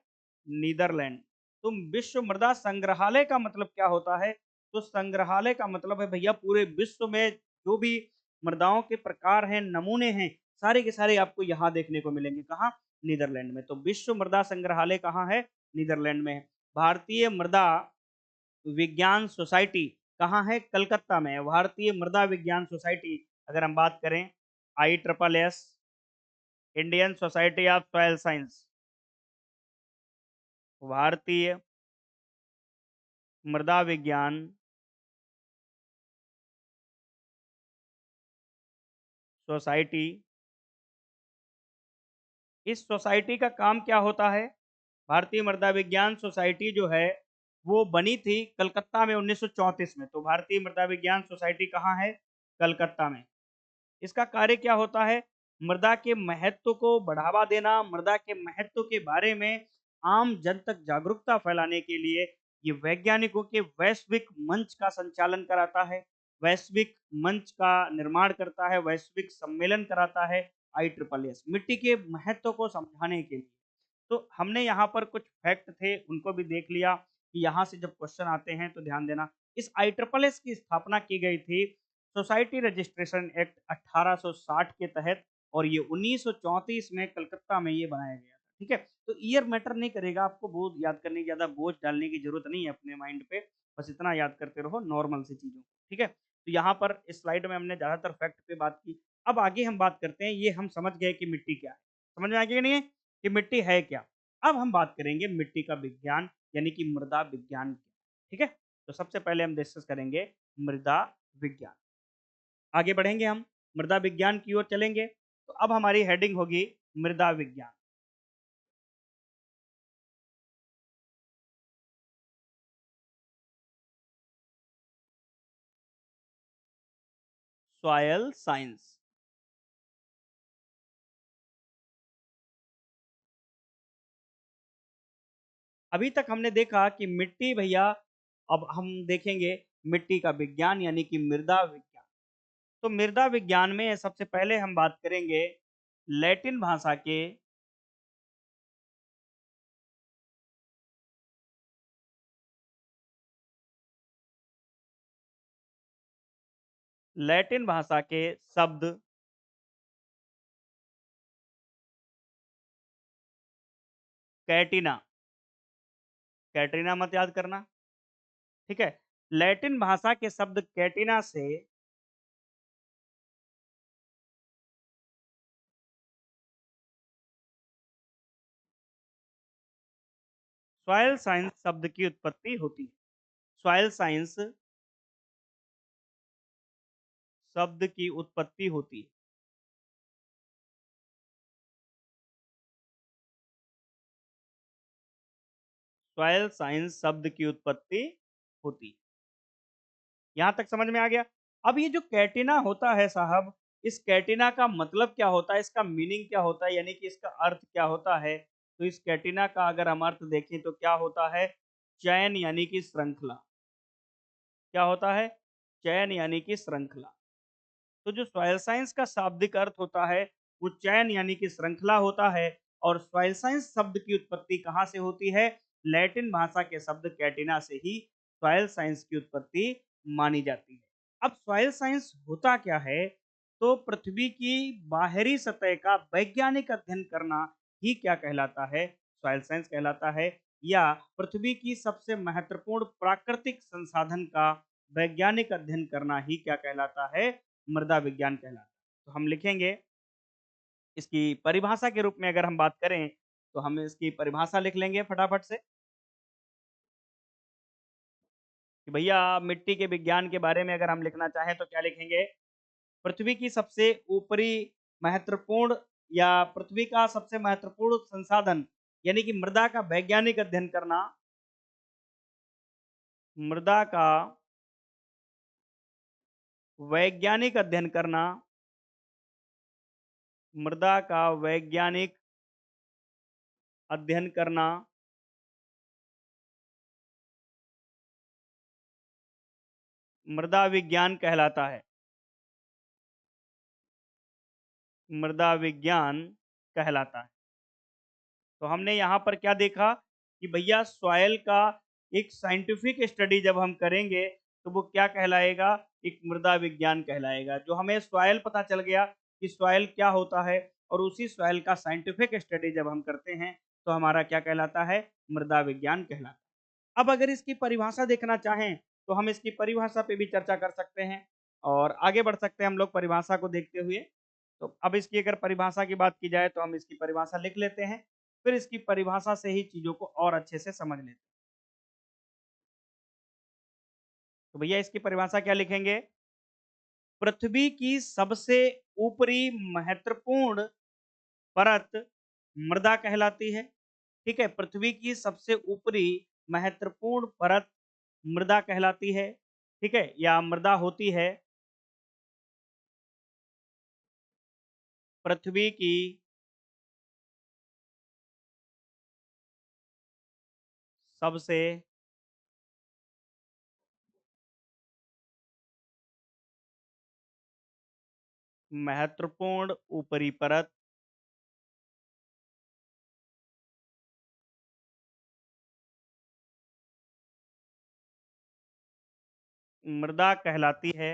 नीदरलैंड। तो विश्व मृदा संग्रहालय का मतलब क्या होता है? तो संग्रहालय का मतलब है भैया पूरे विश्व में जो भी मृदाओं के प्रकार हैं, नमूने हैं, सारे के सारे आपको यहाँ देखने को मिलेंगे। कहाँ? नीदरलैंड में। तो विश्व मृदा संग्रहालय कहाँ है? नीदरलैंड में है। भारतीय मृदा विज्ञान सोसाइटी कहाँ है? कलकत्ता में है। भारतीय मृदा विज्ञान सोसाइटी अगर हम बात करें, ISSS, Indian Society of Soil science, भारतीय मृदा विज्ञान सोसाइटी, इस सोसाइटी का काम क्या होता है? भारतीय मृदा विज्ञान सोसाइटी जो है वो बनी थी कलकत्ता में 1934 में। तो भारतीय मृदा विज्ञान सोसाइटी कहाँ है? कलकत्ता में। इसका कार्य क्या होता है? मृदा के महत्व को बढ़ावा देना, मृदा के महत्व के बारे में आम जन तक जागरूकता फैलाने के लिए ये वैज्ञानिकों के वैश्विक मंच का संचालन कराता है, वैश्विक मंच का निर्माण करता है, वैश्विक सम्मेलन कराता है ISSS मिट्टी के महत्व को समझाने के लिए। तो हमने यहाँ पर कुछ फैक्ट थे, उनको भी देख लिया कि यहाँ से जब क्वेश्चन आते हैं तो ध्यान देना। इस ISSS की स्थापना की गई थी सोसाइटी रजिस्ट्रेशन एक्ट 1860 के तहत और ये 1934 में कलकत्ता में ये बनाया गया था, ठीक है? तो ईयर मैटर नहीं करेगा, आपको बहुत याद करने की ज़्यादा बोझ डालने की ज़रूरत नहीं है अपने माइंड पे, बस इतना याद करते रहो नॉर्मल सी चीज़ों को, ठीक है? तो यहाँ पर इस स्लाइड में हमने ज़्यादातर फैक्ट पे बात की। अब आगे हम बात करते हैं, ये हम समझ गए कि मिट्टी क्या है। समझ में आ गया कि नहीं है? कि मिट्टी है क्या? अब हम बात करेंगे मिट्टी का विज्ञान यानी कि मृदा विज्ञान क्या है, ठीक है? तो सबसे पहले हम डिस्कस करेंगे मृदा विज्ञान। आगे बढ़ेंगे हम, मृदा विज्ञान की ओर चलेंगे। तो अब हमारी हेडिंग होगी मृदा विज्ञान। Soil science. अभी तक हमने देखा कि मिट्टी भैया, अब हम देखेंगे मिट्टी का विज्ञान यानी कि मृदा विज्ञान। तो मृदा विज्ञान में सबसे पहले हम बात करेंगे लैटिन भाषा के लैटिन भाषा के शब्द कैटिना। कैटरीना मत याद करना, ठीक है? लैटिन भाषा के शब्द कैटिना से सॉइल साइंस शब्द की उत्पत्ति होती है। सॉइल साइंस शब्द की उत्पत्ति होती है। सॉइल साइंस शब्द की उत्पत्ति होती है। यहाँ तक समझ में आ गया? अब ये जो कैटिना होता है साहब, इस कैटिना का मतलब क्या होता है? इसका मीनिंग क्या होता है? यानी कि इसका अर्थ क्या होता है? तो इस कैटिना का अगर हम अर्थ देखें तो क्या होता है? चयन यानी कि श्रृंखला। क्या होता है? चयन यानी कि श्रृंखला। तो जो सॉइल साइंस का शाब्दिक अर्थ होता है, वो चयन यानी कि श्रृंखला होता है और सॉइल साइंस शब्द की उत्पत्ति कहाँ से होती है? लैटिन भाषा के शब्द कैटिना से ही सॉइल साइंस की उत्पत्ति मानी जाती है। अब सॉइल साइंस होता क्या है? तो पृथ्वी की बाहरी सतह का वैज्ञानिक अध्ययन करना ही क्या कहलाता है? सॉइल साइंस कहलाता है, या पृथ्वी की सबसे महत्वपूर्ण प्राकृतिक संसाधन का वैज्ञानिक अध्ययन करना ही क्या कहलाता है? मृदा विज्ञान कहलाता है। तो हम लिखेंगे इसकी परिभाषा के रूप में, अगर हम बात करें तो हम इसकी परिभाषा लिख लेंगे फटाफट से कि भैया मिट्टी के विज्ञान के बारे में अगर हम लिखना चाहें तो क्या लिखेंगे? पृथ्वी की सबसे ऊपरी महत्वपूर्ण या पृथ्वी का सबसे महत्वपूर्ण संसाधन यानी कि मृदा का वैज्ञानिक अध्ययन करना। मृदा का वैज्ञानिक अध्ययन करना। मृदा का वैज्ञानिक अध्ययन करना मृदा विज्ञान कहलाता है। मृदा विज्ञान कहलाता है। तो हमने यहाँ पर क्या देखा कि भैया सॉइल का एक साइंटिफिक स्टडी जब हम करेंगे तो वो क्या कहलाएगा? एक मृदा विज्ञान कहलाएगा। जो हमें सॉइल पता चल गया कि सॉइल क्या होता है और उसी सॉइल का साइंटिफिक स्टडी जब हम करते हैं तो हमारा क्या कहलाता है? मृदा विज्ञान कहलाता है। अब अगर इसकी परिभाषा देखना चाहें तो हम इसकी परिभाषा पे भी चर्चा कर सकते हैं और आगे बढ़ सकते हैं हम लोग परिभाषा को देखते हुए। तो अब इसकी अगर परिभाषा की बात की जाए तो हम इसकी परिभाषा लिख लेते हैं, फिर इसकी परिभाषा से ही चीज़ों को और अच्छे से समझ लेते हैं। तो भैया इसकी परिभाषा क्या लिखेंगे? पृथ्वी की सबसे ऊपरी महत्वपूर्ण परत मृदा कहलाती है। ठीक है? पृथ्वी की सबसे ऊपरी महत्वपूर्ण परत मृदा कहलाती है। ठीक है? या मृदा होती है पृथ्वी की सबसे महत्वपूर्ण ऊपरी परत मृदा कहलाती है।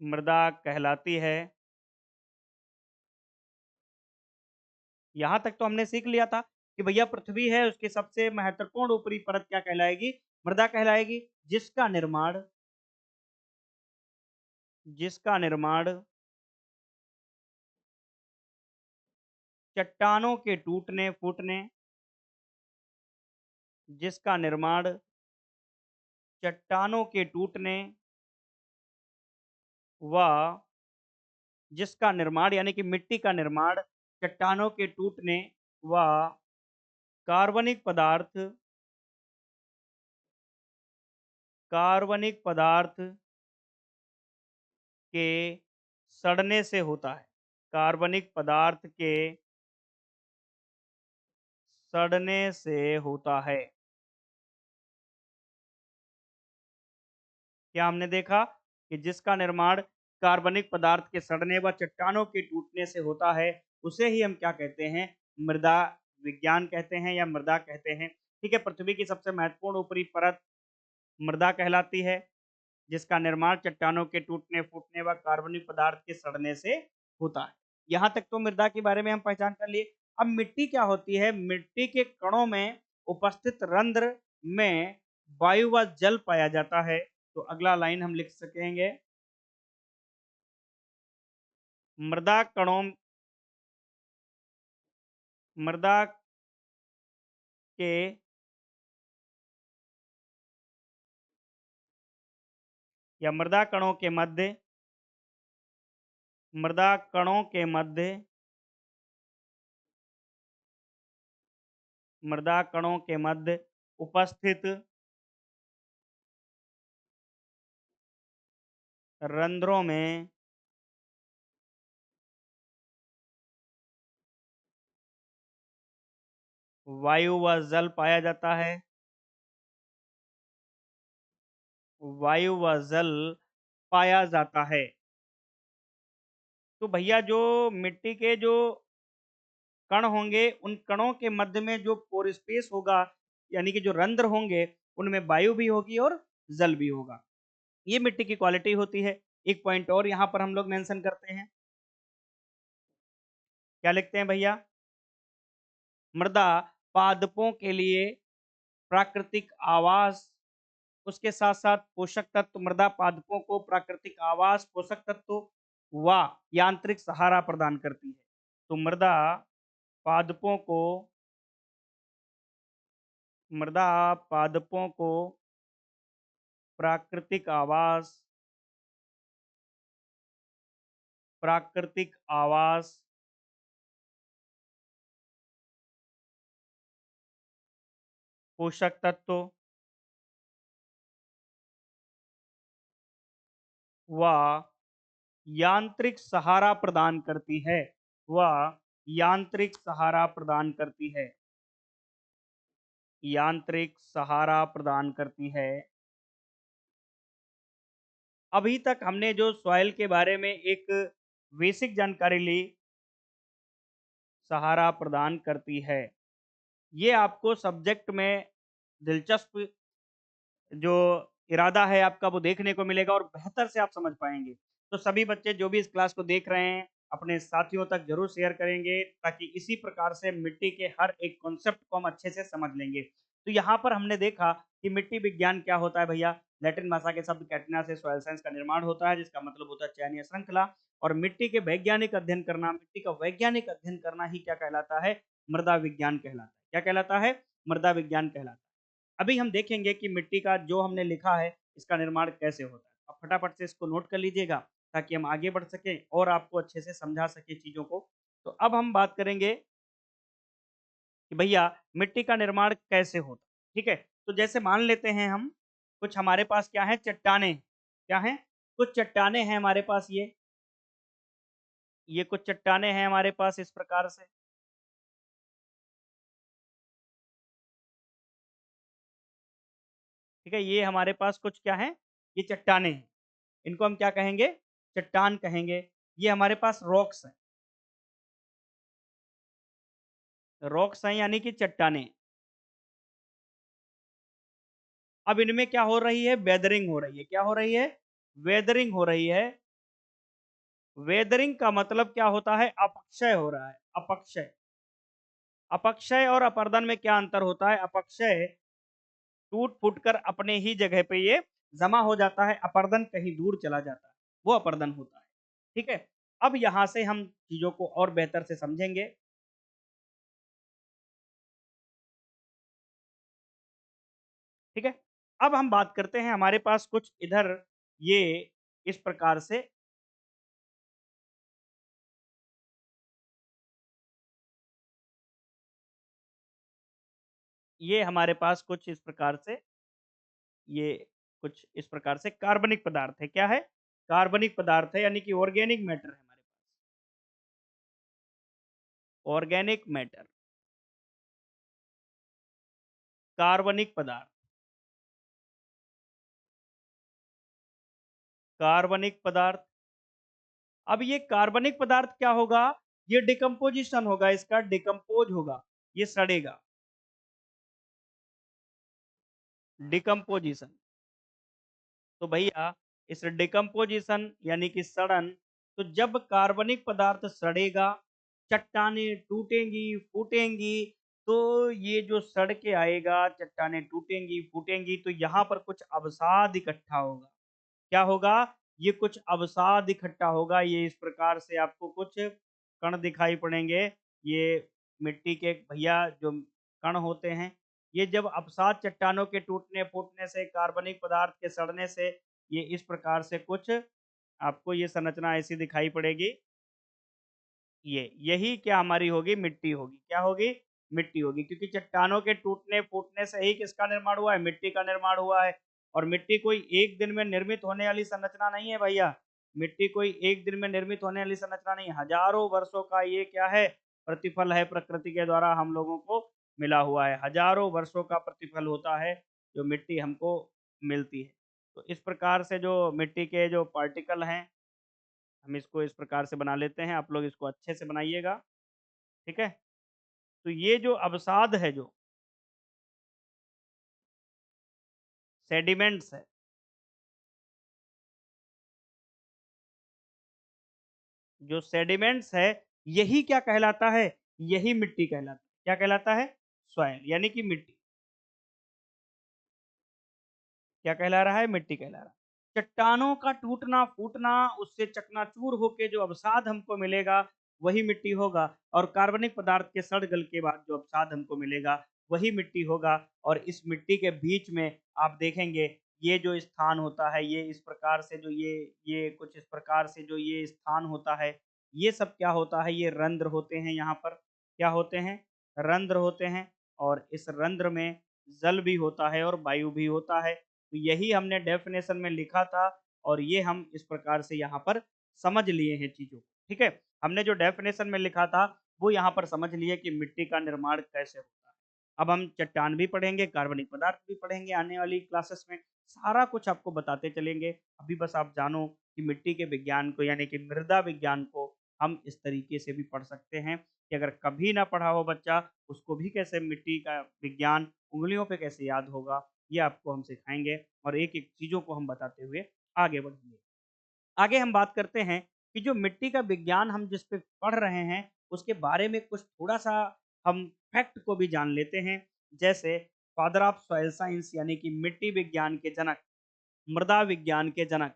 मृदा कहलाती है। यहाँ तक तो हमने सीख लिया था कि भैया पृथ्वी है, उसकी सबसे महत्वपूर्ण ऊपरी परत क्या कहलाएगी? मृदा कहलाएगी, जिसका निर्माण जिसका निर्माण चट्टानों के टूटने फूटने जिसका निर्माण चट्टानों के टूटने व जिसका निर्माण यानी कि मिट्टी का निर्माण चट्टानों के टूटने व कार्बनिक पदार्थ कार्बनिक पदार्थ के सड़ने से होता है। कार्बनिक पदार्थ के सड़ने से होता है। क्या हमने देखा कि जिसका निर्माण कार्बनिक पदार्थ के सड़ने व चट्टानों के टूटने से होता है, उसे ही हम क्या कहते हैं? मृदा विज्ञान कहते हैं या मृदा कहते हैं। ठीक है, पृथ्वी की सबसे महत्वपूर्ण ऊपरी परत मृदा कहलाती है, जिसका निर्माण चट्टानों के टूटने फूटने व कार्बनिक पदार्थ के सड़ने से होता है। यहाँ तक तो मृदा के बारे में हम पहचान कर लिए। अब मिट्टी क्या होती है? मिट्टी के कणों में उपस्थित रंध्र में वायु व जल पाया जाता है। तो अगला लाइन हम लिख सकेंगे, मृदा कणों मृदा के या मृदा कणों के मध्य मृदा कणों के मध्य उपस्थित रंध्रों में वायु व जल पाया जाता है। वायु व जल पाया जाता है। तो भैया जो मिट्टी के जो कण होंगे, उन कणों के मध्य में जो पोर स्पेस होगा, यानी कि जो रंध्र होंगे, उनमें वायु भी होगी और जल भी होगा। ये मिट्टी की क्वालिटी होती है। एक पॉइंट और यहाँ पर हम लोग मेंशन करते हैं। क्या लिखते हैं भैया? मृदा पादपों के लिए प्राकृतिक आवास, उसके साथ साथ पोषक तत्व, मृदा पादपों को प्राकृतिक आवास, पोषक तत्व व यांत्रिक सहारा प्रदान करती है। तो पादपों को मृदा पादपों को प्राकृतिक आवास प्राकृतिक आवास पोषक तत्व व यांत्रिक सहारा प्रदान करती है। व यांत्रिक सहारा प्रदान करती है। यांत्रिक सहारा प्रदान करती है। अभी तक हमने जो सॉइल के बारे में एक बेसिक जानकारी ली, सहारा प्रदान करती है। ये आपको सब्जेक्ट में दिलचस्प जो इरादा है आपका वो देखने को मिलेगा और बेहतर से आप समझ पाएँगे। तो सभी बच्चे जो भी इस क्लास को देख रहे हैं, अपने साथियों तक ज़रूर शेयर करेंगे, ताकि इसी प्रकार से मिट्टी के हर एक कॉन्सेप्ट को हम अच्छे से समझ लेंगे। तो यहाँ पर हमने देखा कि मिट्टी विज्ञान क्या होता है भैया? लैटिन भाषा के शब्द कैटना से सॉइल साइंस का निर्माण होता है, जिसका मतलब होता है चयन या श्रृंखला। और मिट्टी के वैज्ञानिक अध्ययन करना, मिट्टी का वैज्ञानिक अध्ययन करना ही क्या कहलाता है? मृदा विज्ञान कहलाता है। क्या कहलाता है? मृदा विज्ञान कहलाता है। अभी हम देखेंगे कि मिट्टी का जो हमने लिखा है, इसका निर्माण कैसे होता है। आप फटाफट से इसको नोट कर लीजिएगा, ताकि हम आगे बढ़ सकें और आपको अच्छे से समझा सकें चीज़ों को। तो अब हम बात करेंगे कि भैया मिट्टी का निर्माण कैसे होता है, ठीक है? तो जैसे मान लेते हैं हम, कुछ हमारे पास क्या है? चट्टानें। क्या हैं? कुछ चट्टानें हैं हमारे पास ये कुछ चट्टानें हैं हमारे पास इस प्रकार से। ठीक है? ये हमारे पास कुछ क्या हैं? ये चट्टानें हैं। इनको हम क्या कहेंगे? चट्टान कहेंगे, ये हमारे पास रॉक्स हैं। रॉक्स हैं यानी कि चट्टानें। अब इनमें क्या हो रही है? वेदरिंग हो रही है। क्या हो रही है? वेदरिंग हो रही है। वेदरिंग का मतलब क्या होता है? अपक्षय हो रहा है, अपक्षय। अपक्षय और अपर्दन में क्या अंतर होता है? अपक्षय टूट-फूट कर अपने ही जगह पे ये जमा हो जाता है, अपर्दन कहीं दूर चला जाता है, वो अपर्दन होता है। ठीक है? अब यहाँ से हम चीज़ों को और बेहतर से समझेंगे। ठीक है? अब हम बात करते हैं हमारे पास कुछ इधर ये इस प्रकार से ये हमारे पास कुछ इस प्रकार से ये कुछ इस प्रकार से कार्बनिक पदार्थ है। क्या है? कार्बनिक पदार्थ है यानी कि ऑर्गेनिक मैटर है हमारे पास। ऑर्गेनिक मैटर, कार्बनिक पदार्थ, कार्बनिक पदार्थ। अब ये कार्बनिक पदार्थ क्या होगा? ये डिकम्पोज़िशन होगा, इसका डिकम्पोज़ होगा, ये सड़ेगा। डिकम्पोज़िशन। तो भैया इस डिकम्पोजिशन यानी कि सड़न, तो जब कार्बनिक पदार्थ सड़ेगा, चट्टानें टूटेंगी, फूटेंगी, तो ये जो सड़ के आएगा, चट्टानें टूटेंगी, फूटेंगी, तो यहाँ पर कुछ अवसाद इकट्ठा होगा। क्या होगा? ये कुछ अवसाद इकट्ठा होगा, ये इस प्रकार से आपको कुछ कण दिखाई पड़ेंगे। ये मिट्टी के भैया जो कण होते हैं, ये जब अवसाद चट्टानों के टूटने-फूटने से, कार्बनिक पदार्थ के सड़ने से, ये इस प्रकार से कुछ आपको ये संरचना ऐसी दिखाई पड़ेगी। यही क्या हमारी होगी? मिट्टी होगी। क्या होगी? मिट्टी होगी क्योंकि चट्टानों के टूटने-फूटने से ही किसका निर्माण हुआ है? मिट्टी का निर्माण हुआ है और मिट्टी कोई एक दिन में निर्मित होने वाली संरचना नहीं है भैया। मिट्टी कोई एक दिन में निर्मित होने वाली संरचना नहीं है। हज़ारों वर्षों का ये क्या है? प्रतिफल है प्रकृति के द्वारा हम लोगों को मिला हुआ है। हज़ारों वर्षों का प्रतिफल होता है, जो मिट्टी हमको मिलती है। तो इस प्रकार से जो मिट्टी के जो पार्टिकल हैं, हम इसको इस प्रकार से बना लेते हैं। आप लोग इसको अच्छे से बनाइएगा। ठीक है? तो ये जो अवसाद है जो सेडिमेंट्स है, जो सेडिमेंट्स है, यही क्या कहलाता है? यही मिट्टी कहलाता है। क्या कहलाता है? सॉइल यानी कि मिट्टी। क्या कहला रहा है? मिट्टी कहला रहा है। चट्टानों का टूटना-फूटना, उससे चकनाचूर होके जो अवसाद हमको मिलेगा, वही मिट्टी होगा और कार्बनिक पदार्थ के सड़ गल के बाद जो अवसाद हमको मिलेगा, वही मिट्टी होगा और इस मिट्टी के बीच में आप देखेंगे, ये जो स्थान होता है, ये इस प्रकार से जो ये कुछ इस प्रकार से जो ये स्थान होता है, ये सब क्या होता है? ये रंध्र होते हैं यहाँ पर। क्या होते हैं? रंध्र होते हैं और इस रंध्र में जल भी होता है और वायु भी होता है। तो यही हमने डेफ़िनेशन में लिखा था और ये हम इस प्रकार से यहाँ पर समझ लिए हैं चीज़ों को, ठीक है? हमने जो डेफ़िनेशन में लिखा था, वो यहाँ पर समझ लिए कि मिट्टी का निर्माण कैसे होता है। अब हम चट्टान भी पढ़ेंगे, कार्बनिक पदार्थ भी पढ़ेंगे आने वाली क्लासेस में, सारा कुछ आपको बताते चलेंगे। अभी बस आप जानो कि मिट्टी के विज्ञान को यानी कि मृदा विज्ञान को हम इस तरीके से भी पढ़ सकते हैं कि अगर कभी ना पढ़ा हो बच्चा, उसको भी कैसे मिट्टी का विज्ञान उँगलियों पे कैसे याद होगा, ये आपको हम सिखाएँगे और एक-एक चीज़ों को हम बताते हुए आगे बढ़ेंगे। आगे हम बात करते हैं कि जो मिट्टी का विज्ञान हम जिस पे पढ़ रहे हैं, उसके बारे में कुछ थोड़ा-सा हम फैक्ट को भी जान लेते हैं। जैसे फादर ऑफ सॉइल साइंस यानी कि मिट्टी विज्ञान के जनक, मृदा विज्ञान के जनक,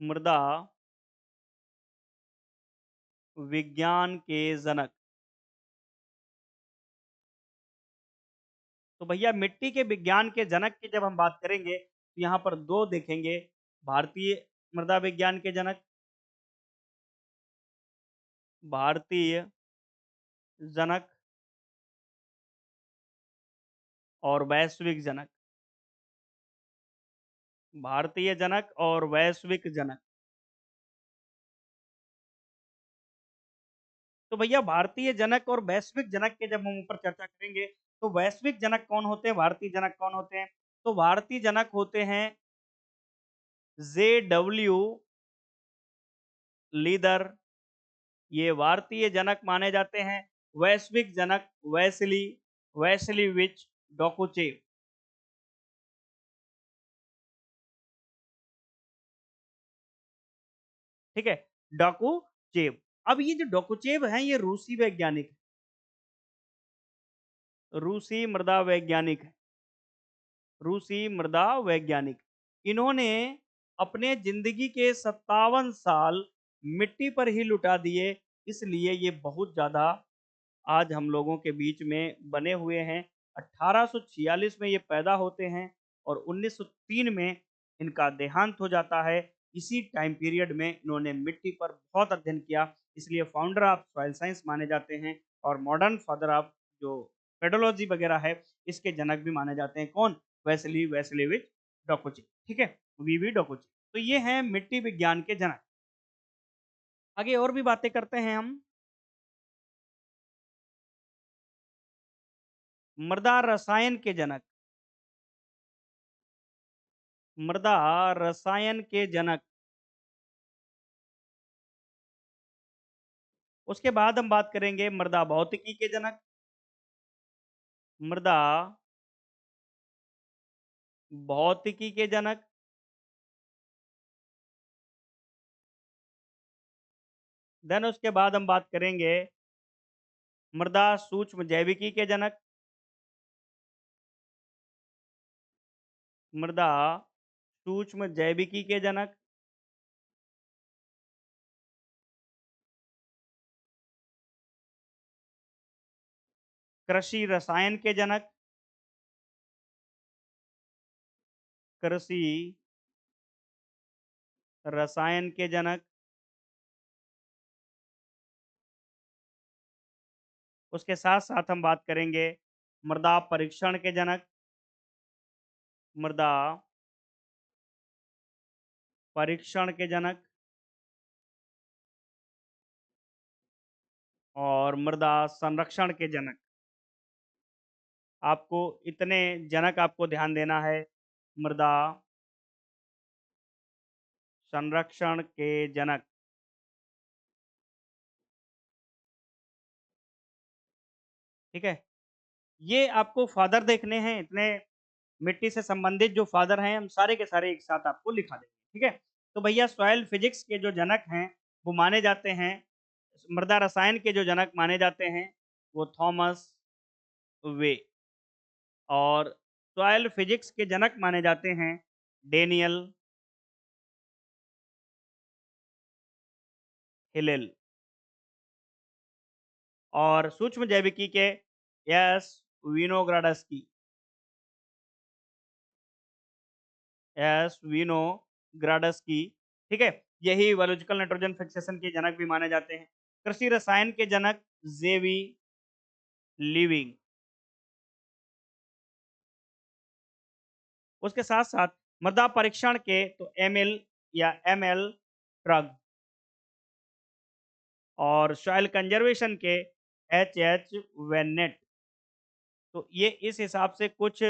मृदा विज्ञान के जनक। तो भैया मिट्टी के विज्ञान के जनक की जब हम बात करेंगे, तो यहाँ पर 2 देखेंगे, भारतीय मृदा विज्ञान के जनक, भारतीय जनक और वैश्विक जनक। भारतीय जनक और वैश्विक जनक। तो भैया भारतीय जनक और वैश्विक जनक के जब हम ऊपर चर्चा करेंगे, तो वैश्विक जनक कौन होते हैं, भारतीय जनक कौन होते हैं? तो भारतीय जनक होते हैं JW लीदर, ये भारतीय जनक माने जाते हैं। वैश्विक जनक वैसिली वैसिलीविच डोकोचेव। ठीक है, डोकोचेव। अब ये जो डोकोचेव है ये रूसी वैज्ञानिक रूसी मृदा वैज्ञानिक है। रूसी मृदा वैज्ञानिक, इन्होंने अपने जिंदगी के 57 साल मिट्टी पर ही लुटा दिए, इसलिए ये बहुत ज्यादा आज हम लोगों के बीच में बने हुए हैं। 1846 में ये पैदा होते हैं और 1903 में इनका देहांत हो जाता है। इसी टाइम पीरियड में इन्होंने मिट्टी पर बहुत अध्ययन किया, इसलिए फाउंडर ऑफ सॉइल साइंस माने जाते हैं और मॉडर्न फादर ऑफ जो पेडोलॉजी वगैरह है इसके जनक भी माने जाते हैं। कौन? वैसिली वैसिलेविच डोकोची। ठीक है, वीवी डोकोची। तो ये हैं मिट्टी विज्ञान के जनक। आगे और भी बातें करते हैं हम। मृदा रसायन के जनक, मृदा रसायन के जनक। उसके बाद हम बात करेंगे मृदा भौतिकी के जनक, मृदा भौतिकी के जनक। देन उसके बाद हम बात करेंगे मृदा सूक्ष्म जैविकी के जनक, मृदा सूक्ष्म जैविकी के जनक। कृषि रसायन के जनक, कृषि रसायन के जनक। उसके साथ साथ हम बात करेंगे मृदा परीक्षण के जनक, मृदा परीक्षण के जनक और मृदा संरक्षण के जनक। आपको इतने जनक आपको ध्यान देना है। मृदा संरक्षण के जनक। ठीक है, ये आपको फादर देखने हैं, इतने मिट्टी से संबंधित जो फादर हैं हम सारे के सारे एक साथ आपको लिखा देंगे। ठीक है, तो भैया सॉइल फिजिक्स के जो जनक हैं वो माने जाते हैं, मृदा रसायन के जो जनक माने जाते हैं वो थॉमस वे, और सॉइल फिजिक्स के जनक माने जाते हैं डेनियल हिलेल, और सूक्ष्म जैविकी के एस विनोग्राडस्की, एस विनोग्राडस्की। ठीक है, यही बायोलॉजिकल नाइट्रोजन फिक्सेशन के जनक भी माने जाते हैं। कृषि रसायन के जनक जेवी लिविंग। उसके साथ साथ मृदा परीक्षण के तो एमएल या एमएल ट्रग, और सॉइल कंजर्वेशन के एच वेनेट। तो ये इस हिसाब से कुछ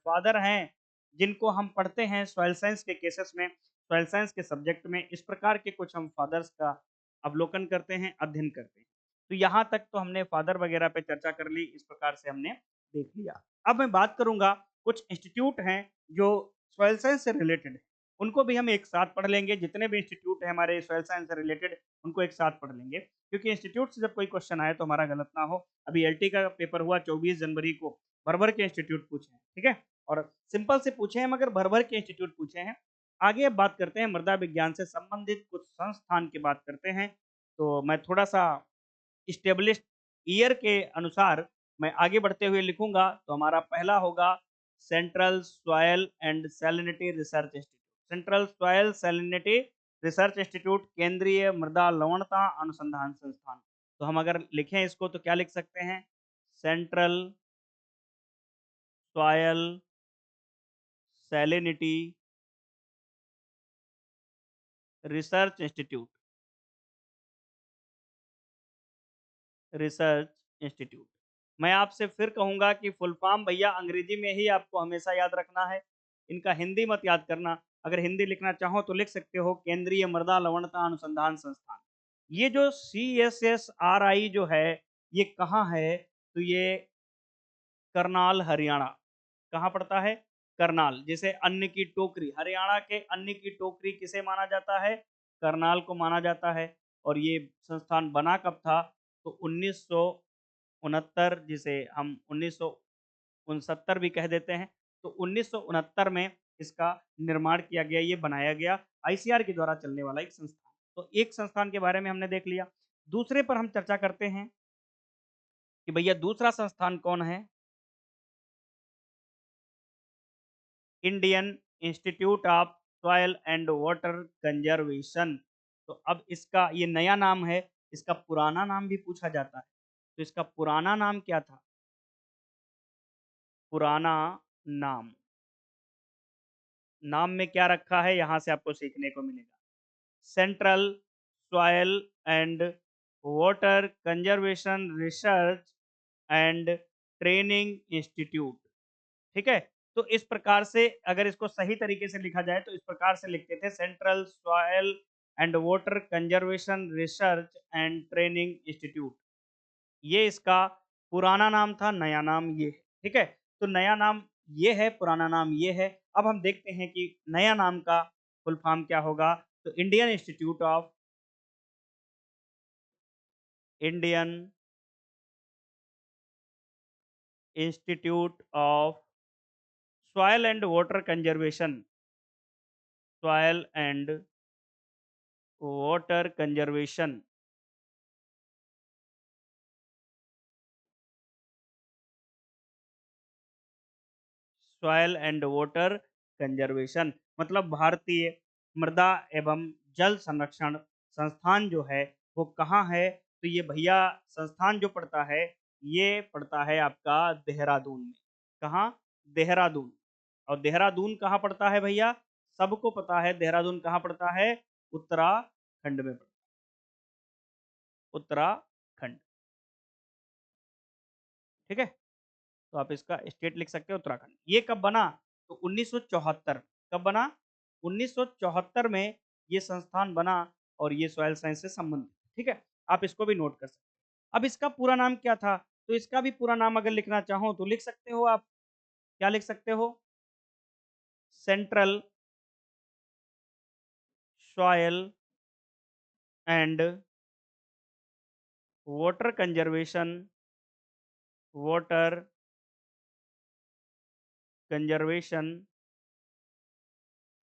फादर हैं जिनको हम पढ़ते हैं सॉइल साइंस के केसेस में, सॉइल साइंस के सब्जेक्ट में इस प्रकार के कुछ हम फादर्स का अवलोकन करते हैं, अध्ययन करते हैं। तो यहाँ तक तो हमने फादर वगैरह पे चर्चा कर ली, इस प्रकार से हमने देख लिया। अब मैं बात करूंगा कुछ इंस्टीट्यूट हैं जो सॉइल साइंस से रिलेटेड है, उनको भी हम एक साथ पढ़ लेंगे। जितने भी इंस्टीट्यूट है हमारे सॉइल साइंस से रिलेटेड उनको एक साथ पढ़ लेंगे, क्योंकि इंस्टीट्यूट से जब कोई क्वेश्चन आए तो हमारा गलत ना हो। अभी एलटी का पेपर हुआ 24 जनवरी को, भर भर के इंस्टीट्यूट पूछे हैं। ठीक है, और सिंपल से पूछे हैं मगर भर भर के इंस्टीट्यूट पूछे हैं। आगे अब बात करते हैं मृदा विज्ञान से संबंधित कुछ संस्थान की बात करते हैं। तो मैं थोड़ा सा इस्टेब्लिश्ड ईयर के अनुसार मैं आगे बढ़ते हुए लिखूंगा। तो हमारा पहला होगा central soil and salinity research institute, central soil salinity research institute, केंद्रीय मृदा लवणता अनुसंधान संस्थान। तो हम अगर लिखें इसको तो क्या लिख सकते हैं? Central soil salinity research institute, research institute. मैं आपसे फिर कहूंगा कि फुल फॉर्म भैया अंग्रेजी में ही आपको हमेशा याद रखना है, इनका हिंदी मत याद करना। अगर हिंदी लिखना चाहो तो लिख सकते हो केंद्रीय मृदा लवणता अनुसंधान संस्थान। ये जो CSSRI जो है, ये कहाँ है? तो ये करनाल, हरियाणा। कहाँ पड़ता है? करनाल। जैसे अन्न की टोकरी, हरियाणा के अन्न की टोकरी किसे माना जाता है? करनाल को माना जाता है। और ये संस्थान बना कब था? तो 1969, जिसे हम 1969 भी कह देते हैं। तो 1969 में इसका निर्माण किया गया, ये बनाया गया, ICAR के द्वारा चलने वाला एक संस्थान। तो एक संस्थान के बारे में हमने देख लिया। दूसरे पर हम चर्चा करते हैं कि भैया दूसरा संस्थान कौन है? Indian institute of soil and water conservation. तो अब इसका ये नया नाम है, इसका पुराना नाम भी पूछा जाता है। तो इसका पुराना नाम क्या था? पुराना नाम, नाम में क्या रखा है यहाँ से आपको सीखने को मिलेगा। Central soil and water conservation research and training institute. ठीक है? तो इस प्रकार से अगर इसको सही तरीके से लिखा जाए तो इस प्रकार से लिखते थे, central soil and water conservation research and training institute. ये इसका पुराना नाम था, नया नाम ये है। ठीक है? तो नया नाम ये है, पुराना नाम ये है। अब हम देखते हैं कि नया नाम का फुल फॉर्म क्या होगा। तो Indian institute of soil and water conservation, soil and water conservation soil and water conservation, मतलब भारतीय मृदा एवं जल संरक्षण संस्थान जो है वो कहाँ है? तो ये भैया संस्थान जो पड़ता है, ये पड़ता है आपका देहरादून में। कहाँ? देहरादून। और देहरादून कहाँ पड़ता है भैया? सबको पता है देहरादून कहाँ पड़ता है? उत्तराखंड में पड़ता है। उत्तराखंड। ठीक है? तो आप इसका स्टेट लिख सकते हो उत्तराखंड। ये कब बना? तो 1974। कब बना? 1974 में ये संस्थान बना और ये सॉइल साइंस से संबंधित। ठीक है? आप इसको भी नोट कर सकते हो। अब इसका पूरा नाम क्या था? तो इसका भी पूरा नाम अगर लिखना चाहो तो लिख सकते हो आप। क्या लिख सकते हो? Central soil and water conservation, water conservation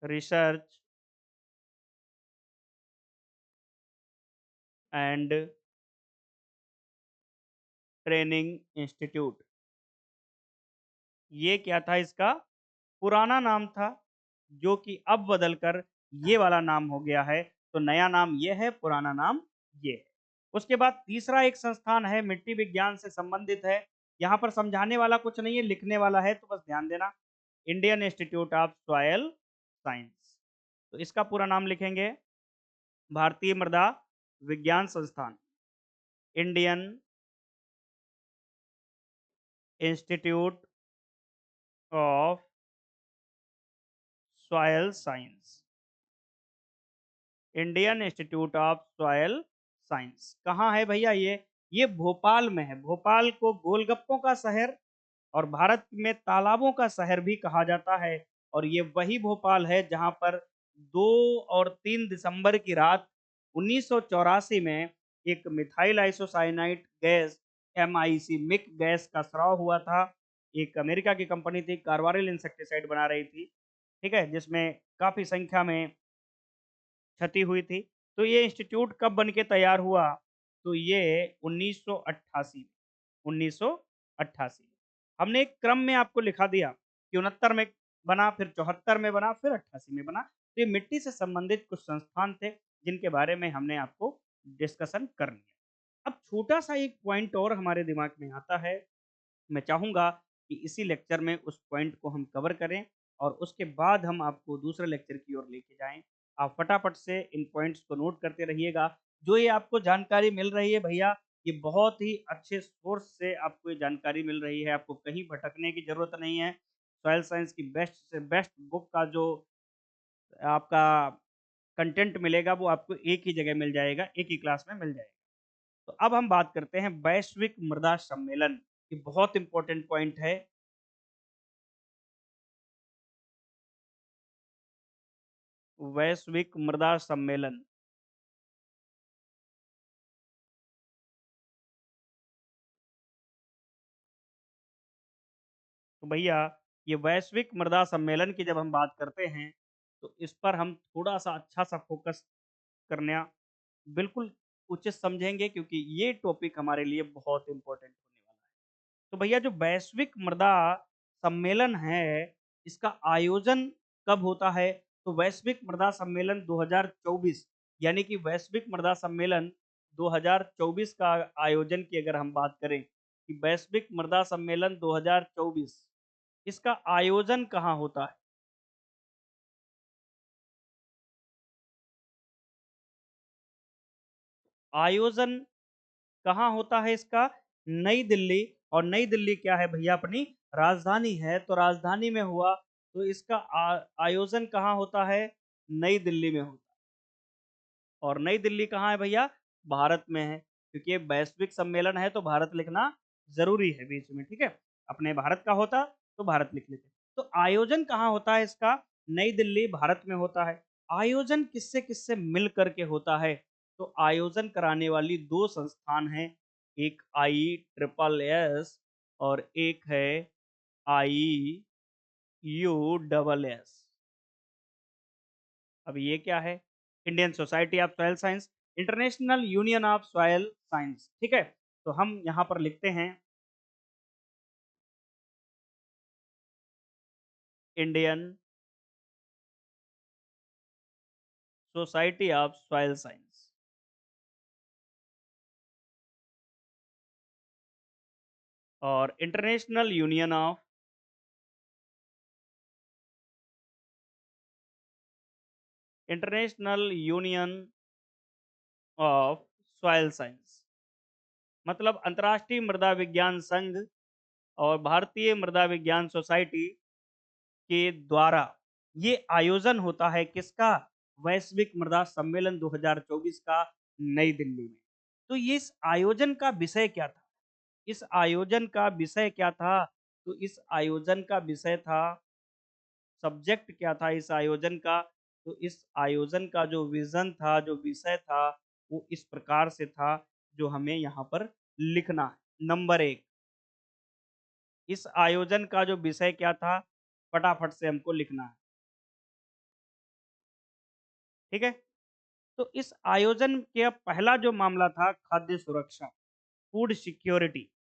research and training institute. ये क्या था? इसका पुराना नाम था, जो कि अब बदलकर ये वाला नाम हो गया है। तो नया नाम ये है, पुराना नाम ये है। उसके बाद तीसरा एक संस्थान है, मिट्टी विज्ञान से संबंधित है। यहाँ पर समझाने वाला कुछ नहीं है, लिखने वाला है, तो बस ध्यान देना। Indian institute of soil science. तो इसका पूरा नाम लिखेंगे, भारतीय मृदा विज्ञान संस्थान, Indian institute of soil science, Indian institute of soil science. कहाँ है भैया ये भोपाल में है। भोपाल को गोलगप्पों का शहर और भारत में तालाबों का शहर भी कहा जाता है। और ये वही भोपाल है जहाँ पर 2 और 3 दिसंबर की रात 1984 में एक methyl isocyanate gas, MIC, MIC gas का स्राव हुआ था। एक अमेरिका की कंपनी थी, कार्बारिल इंसेक्टिसाइड बना रही थी। ठीक है? जिसमें काफी संख्या में क्षति हुई थी। तो ये इंस्टीट्यूट कब बन के तैयार हुआ? तो ये 1988 में, 1988 में। हमने एक क्रम में आपको लिखा दिया कि 69 में बना, फिर 74 में बना, फिर 88 में बना। तो ये मिट्टी से संबंधित कुछ संस्थान थे जिनके बारे में हमने आपको डिस्कशन कर लिया। अब छोटा सा एक पॉइंट और हमारे दिमाग में आता है। मैं चाहूँगा कि इसी लेक्चर में उस पॉइंट को हम कवर करें और उसके बाद हम आपको दूसरे लेक्चर की ओर लेके जाएँ। आप फटाफट से इन पॉइंट्स को नोट करते रहिएगा। जो ये आपको जानकारी मिल रही है भैया, ये बहुत ही अच्छे सोर्स से आपको ये जानकारी मिल रही है, आपको कहीं भटकने की ज़रूरत नहीं है। सॉइल साइंस की बेस्ट से बेस्ट बुक का जो आपका कंटेंट मिलेगा वो आपको एक ही जगह मिल जाएगा, एक ही क्लास में मिल जाएगा। तो अब हम बात करते हैं वैश्विक मृदा सम्मेलन, ये बहुत इंपॉर्टेंट पॉइंट है। वैश्विक मृदा सम्मेलन, तो भैया ये वैश्विक मृदा सम्मेलन की जब हम बात करते हैं, तो इस पर हम थोड़ा-सा अच्छा-सा फ़ोकस करना बिल्कुल उचित समझेंगे, क्योंकि ये टॉपिक हमारे लिए बहुत इम्पोर्टेंट होने वाला है। तो भैया जो वैश्विक मृदा सम्मेलन है, इसका आयोजन कब होता है? तो वैश्विक मृदा सम्मेलन 2024, यानी कि वैश्विक मृदा सम्मेलन 2024 का आयोजन की अगर हम बात करें, कि वैश्विक मृदा सम्मेलन 2024 इसका आयोजन कहाँ होता है? आयोजन कहाँ होता है इसका? नई दिल्ली। और नई दिल्ली क्या है भैया? अपनी राजधानी है, तो राजधानी में हुआ, तो इसका आयोजन कहाँ होता है? नई दिल्ली में होता है। और नई दिल्ली कहाँ है भैया? भारत में है, क्योंकि ये वैश्विक सम्मेलन है तो भारत लिखना ज़रूरी है बीच में, ठीक है? अपने भारत का होता तो भारत लिख लेते। तो आयोजन कहाँ होता है इसका? नई दिल्ली, भारत में होता है। आयोजन किससे-किससे मिल कर के होता है? तो आयोजन कराने वाली 2 संस्थान हैं, एक IEEE और एक है IUSS। अब ये क्या है? Indian Society of Soil Science, International Union of Soil Science, ठीक है? तो हम यहाँ पर लिखते हैं Indian Society of Soil Science और International Union of Soil Science, मतलब अंतर्राष्ट्रीय मृदा विज्ञान संघ और भारतीय मृदा विज्ञान सोसाइटी के द्वारा ये आयोजन होता है किसका? वैश्विक मृदा सम्मेलन 2024 का, नई दिल्ली में। तो ये इस आयोजन का विषय क्या था? इस आयोजन का विषय क्या था? तो इस आयोजन का विषय था, सब्जेक्ट क्या था इस आयोजन का? तो इस आयोजन का जो विज़न था, जो विषय था, वो इस प्रकार से था, जो हमें यहाँ पर लिखना है। नंबर 1, इस आयोजन का जो विषय क्या था? फटाफट से हमको लिखना है, ठीक है? तो इस आयोजन का पहला जो मामला था, खाद्य सुरक्षा, फूड सिक्योरिटी,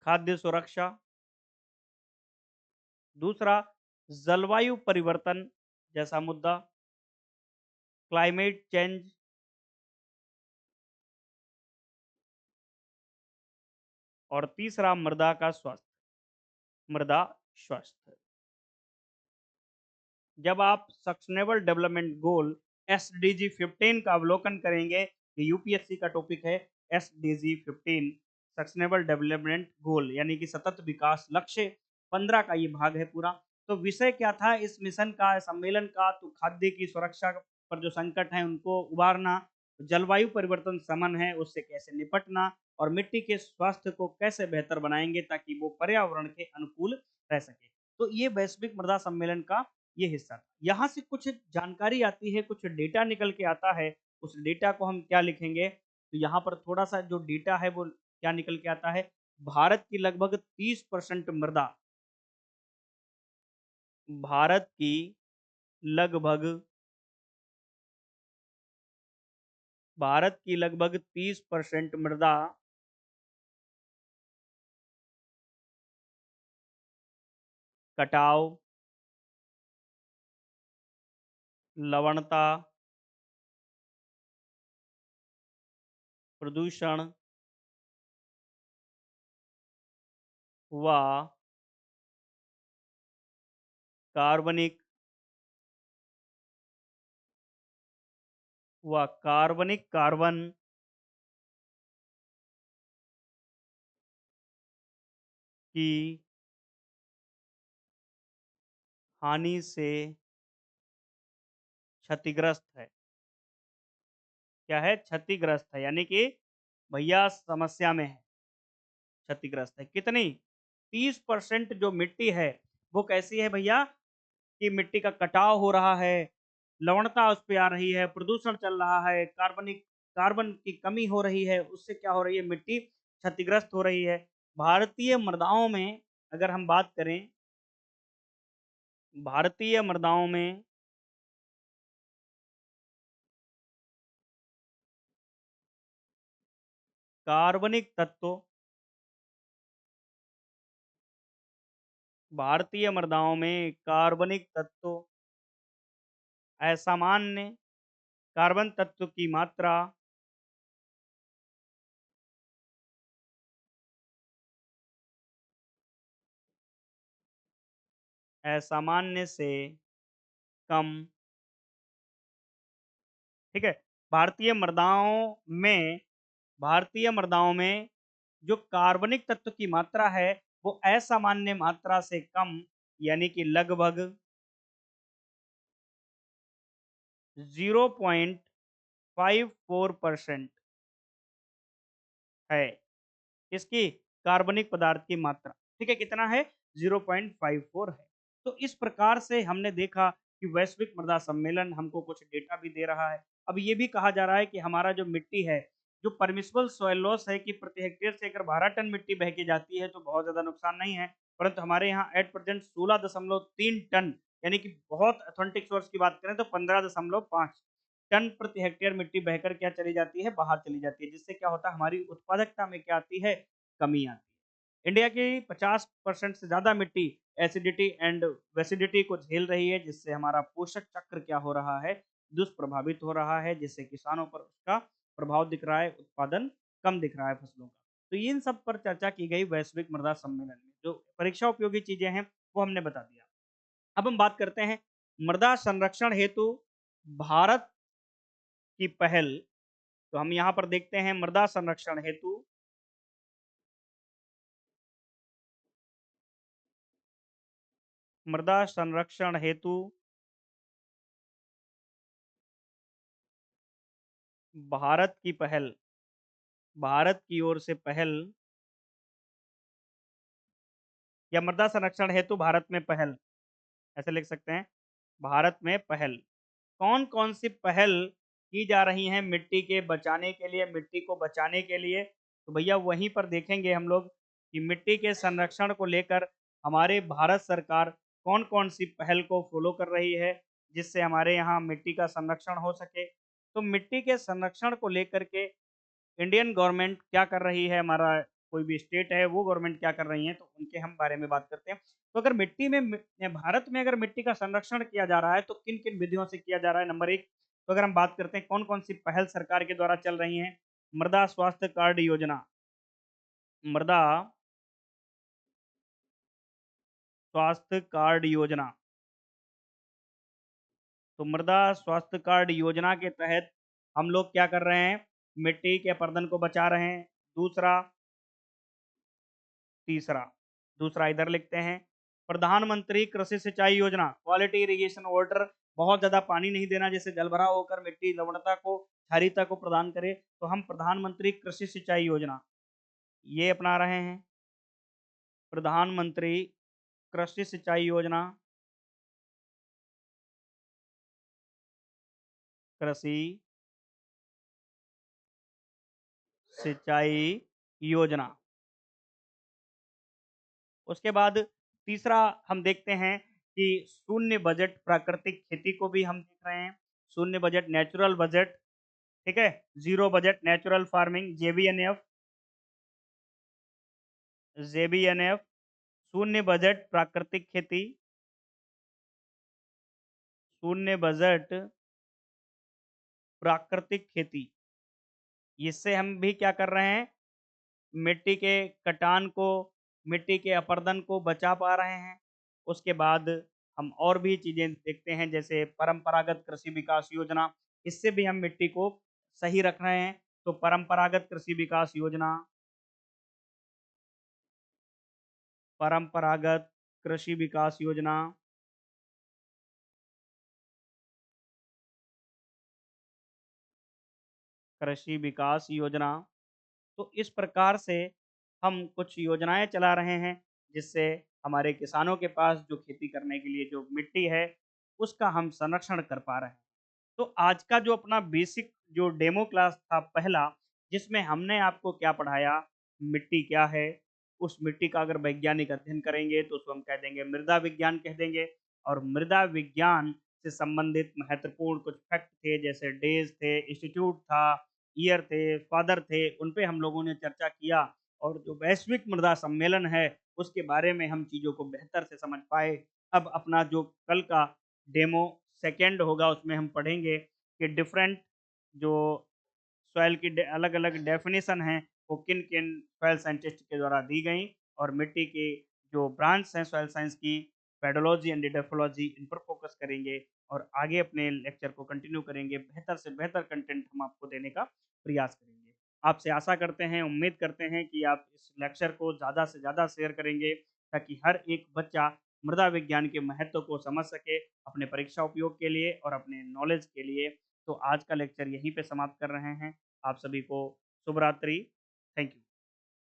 खाद्य सुरक्षा। दूसरा, जलवायु परिवर्तन जैसा मुद्दा, क्लाइमेट चेंज। और तीसरा, मृदा का स्वास्थ्य, मृदा स्वास्थ्य। जब आप सस्टेनेबल डेवलपमेंट गोल एसडीजी 15 का अवलोकन करेंगे, ये यूपीएससी का टॉपिक है, एसडीजी 15 सस्टेनेबल डेवलपमेंट गोल, यानी कि सतत विकास लक्ष्य 15 का ये भाग है पूरा। तो विषय क्या था इस मिशन का, सम्मेलन का? तो खाद्य की सुरक्षा पर जो संकट है उनको उबारना, जलवायु परिवर्तन समन है उससे कैसे निपटना, और मिट्टी के स्वास्थ्य को कैसे बेहतर बनाएंगे ताकि वो पर्यावरण के अनुकूल रह सके। तो ये वैश्विक मृदा सम्मेलन का ये हिस्सा था। यहाँ से कुछ जानकारी आती है, कुछ डेटा निकल के आता है, उस डेटा को हम क्या लिखेंगे? तो यहाँ पर थोड़ा-सा जो डेटा है वो क्या निकल के आता है? भारत की लगभग 30% मृदा, भारत की लगभग भारत की लगभग 30% मृदा कटाव, लवणता, प्रदूषण व कार्बनिक कार्बन की हानि से क्षतिग्रस्त है। क्या है? क्षतिग्रस्त है, यानी कि भैया समस्या में है, क्षतिग्रस्त है। कितनी? 30% जो मिट्टी है, वो कैसी है भैया? कि मिट्टी का कटाव हो रहा है, लवणता उस पे आ रही है, प्रदूषण चल रहा है, कार्बन की कमी हो रही है, उससे क्या हो रही है? मिट्टी क्षतिग्रस्त हो रही है। भारतीय मृदाओं में अगर हम बात करें, भारतीय मृदाओं में कार्बनिक तत्व भारतीय मृदाओं में कार्बनिक तत्व असामान्य कार्बन तत्व की मात्रा असामान्य से कम। ठीक है? भारतीय मृदाओं में भारतीय मृदाओं में जो कार्बनिक तत्व की मात्रा है, वो असामान्य मात्रा से कम, यानी कि लगभग 0.54% है। इसकी कार्बनिक पदार्थ की मात्रा, ठीक है, कितना है? 0.54 है। तो इस प्रकार से हमने देखा कि वैश्विक मृदा सम्मेलन हमको कुछ डेटा भी दे रहा है। अब ये भी कहा जा रहा है कि हमारा जो मिट्टी है, जो परमिसिबल सॉइल लॉस है, कि प्रति हेक्टेयर से अगर 12 टन मिट्टी बह के जाती है तो बहुत ज्यादा नुकसान नहीं है, परंतु हमारे यहाँ एट प्रेजेंट 16.3 टन, यानी कि बहुत ऑथेंटिक सोर्स की बात करें तो 15.5 टन प्रति हेक्टेयर मिट्टी बहकर क्या चली जाती है? बाहर चली जाती है, जिससे क्या होता है? हमारी उत्पादकता में क्या आती है? कमी आती है। इंडिया की 50% से ज्यादा मिट्टी एसिडिटी एंड वेसिडिटी को झेल रही है, जिससे हमारा पोषक चक्र क्या हो रहा है? दुष्प्रभावित हो रहा है, जिससे किसानों पर उसका प्रभाव दिख रहा है, उत्पादन कम दिख रहा है फसलों का। तो इन सब पर चर्चा की गई वैश्विक मृदा सम्मेलन में। जो परीक्षा उपयोगी चीजें हैं, वो हमने बता दिया। अब हम बात करते हैं मृदा संरक्षण हेतु भारत की पहल। तो हम यहाँ पर देखते हैं मृदा संरक्षण हेतु मृदा संरक्षण हेतु भारत की पहल, भारत की ओर से पहल, या मृदा संरक्षण हेतु भारत में पहल, ऐसे लिख सकते हैं, भारत में पहल। कौन कौन सी पहल की जा रही हैं मिट्टी के बचाने के लिए, मिट्टी को बचाने के लिए? तो भैया वहीं पर देखेंगे हम लोग कि मिट्टी के संरक्षण को लेकर हमारे भारत सरकार कौन कौन सी पहल को फॉलो कर रही है, जिससे हमारे यहाँ मिट्टी का संरक्षण हो सके। तो मिट्टी के संरक्षण को लेकर के इंडियन गवर्नमेंट क्या कर रही है, हमारा कोई भी स्टेट है वो गवर्नमेंट क्या कर रही है, तो उनके हम बारे में बात करते हैं। तो अगर भारत में अगर मिट्टी का संरक्षण किया जा रहा है तो किन किन विधियों से किया जा रहा है? नंबर एक, तो अगर हम बात करते हैं कौन कौन सी पहल सरकार के द्वारा चल रही हैं, मृदा स्वास्थ्य कार्ड योजना, मृदा स्वास्थ्य कार्ड योजना। तो मृदा स्वास्थ्य कार्ड योजना के तहत हम लोग क्या कर रहे हैं? मिट्टी के अपरदन को बचा रहे हैं। दूसरा, तीसरा, दूसरा इधर लिखते हैं, प्रधानमंत्री कृषि सिंचाई योजना, क्वालिटी इरिगेशन वाटर, बहुत ज्यादा पानी नहीं देना जिससे जलभराव होकर मिट्टी लवणता को, क्षारीयता को प्रदान करे। तो हम प्रधानमंत्री कृषि सिंचाई योजना ये अपना रहे हैं, प्रधानमंत्री कृषि सिंचाई योजना, कृषि सिंचाई योजना। उसके बाद तीसरा हम देखते हैं कि शून्य बजट प्राकृतिक खेती को भी हम देख रहे हैं, शून्य बजट नेचुरल बजट, ठीक है, जीरो बजट नेचुरल फार्मिंग, जेबीएनएफ, जेबीएनएफ, शून्य बजट प्राकृतिक खेती, शून्य बजट प्राकृतिक खेती। इससे हम भी क्या कर रहे हैं? मिट्टी के कटान को, मिट्टी के अपरदन को बचा पा रहे हैं। उसके बाद हम और भी चीजें देखते हैं, जैसे परंपरागत कृषि विकास योजना, इससे भी हम मिट्टी को सही रख रहे हैं। तो परंपरागत कृषि विकास योजना, परंपरागत कृषि विकास योजना, कृषि विकास योजना। तो इस प्रकार से हम कुछ योजनाएँ चला रहे हैं, जिससे हमारे किसानों के पास जो खेती करने के लिए जो मिट्टी है, उसका हम संरक्षण कर पा रहे हैं। तो आज का जो अपना बेसिक जो डेमो क्लास था पहला, जिसमें हमने आपको क्या पढ़ाया, मिट्टी क्या है, उस मिट्टी का अगर वैज्ञानिक अध्ययन करेंगे तो उसको हम कह देंगे मृदा विज्ञान कह देंगे और मृदा विज्ञान से संबंधित महत्वपूर्ण कुछ फैक्ट थे जैसे डेज़ थे, इंस्टीट्यूट था, ईयर थे, फादर थे, उन पे हम लोगों ने चर्चा किया और जो वैश्विक मृदा सम्मेलन है, उसके बारे में हम चीज़ों को बेहतर से समझ पाए। अब अपना जो कल का डेमो सेकंड होगा उसमें हम पढ़ेंगे कि डिफरेंट जो सॉइल की अलग-अलग डेफिनेशन हैं, वो किन-किन सॉइल साइंटिस्ट के द्वारा दी गई और मिट्टी के जो ब्रांच हैं सॉइल साइंस की, पेडोलॉजी एंड एडेफोलॉजी इन पर फोकस करेंगे और आगे अपने लेक्चर को कंटिन्यू करेंगे। बेहतर से बेहतर कंटेंट हम आपको देने का प्रयास करेंगे। आपसे आशा करते हैं, उम्मीद करते हैं कि आप इस लेक्चर को ज़्यादा से ज़्यादा शेयर करेंगे ताकि हर एक बच्चा मृदा विज्ञान के महत्व को समझ सके अपने परीक्षा उपयोग के लिए और अपने नॉलेज के लिए। तो आज का लेक्चर यहीं पे समाप्त कर रहे हैं। आप सभी को शुभ रात्रि। Thank you.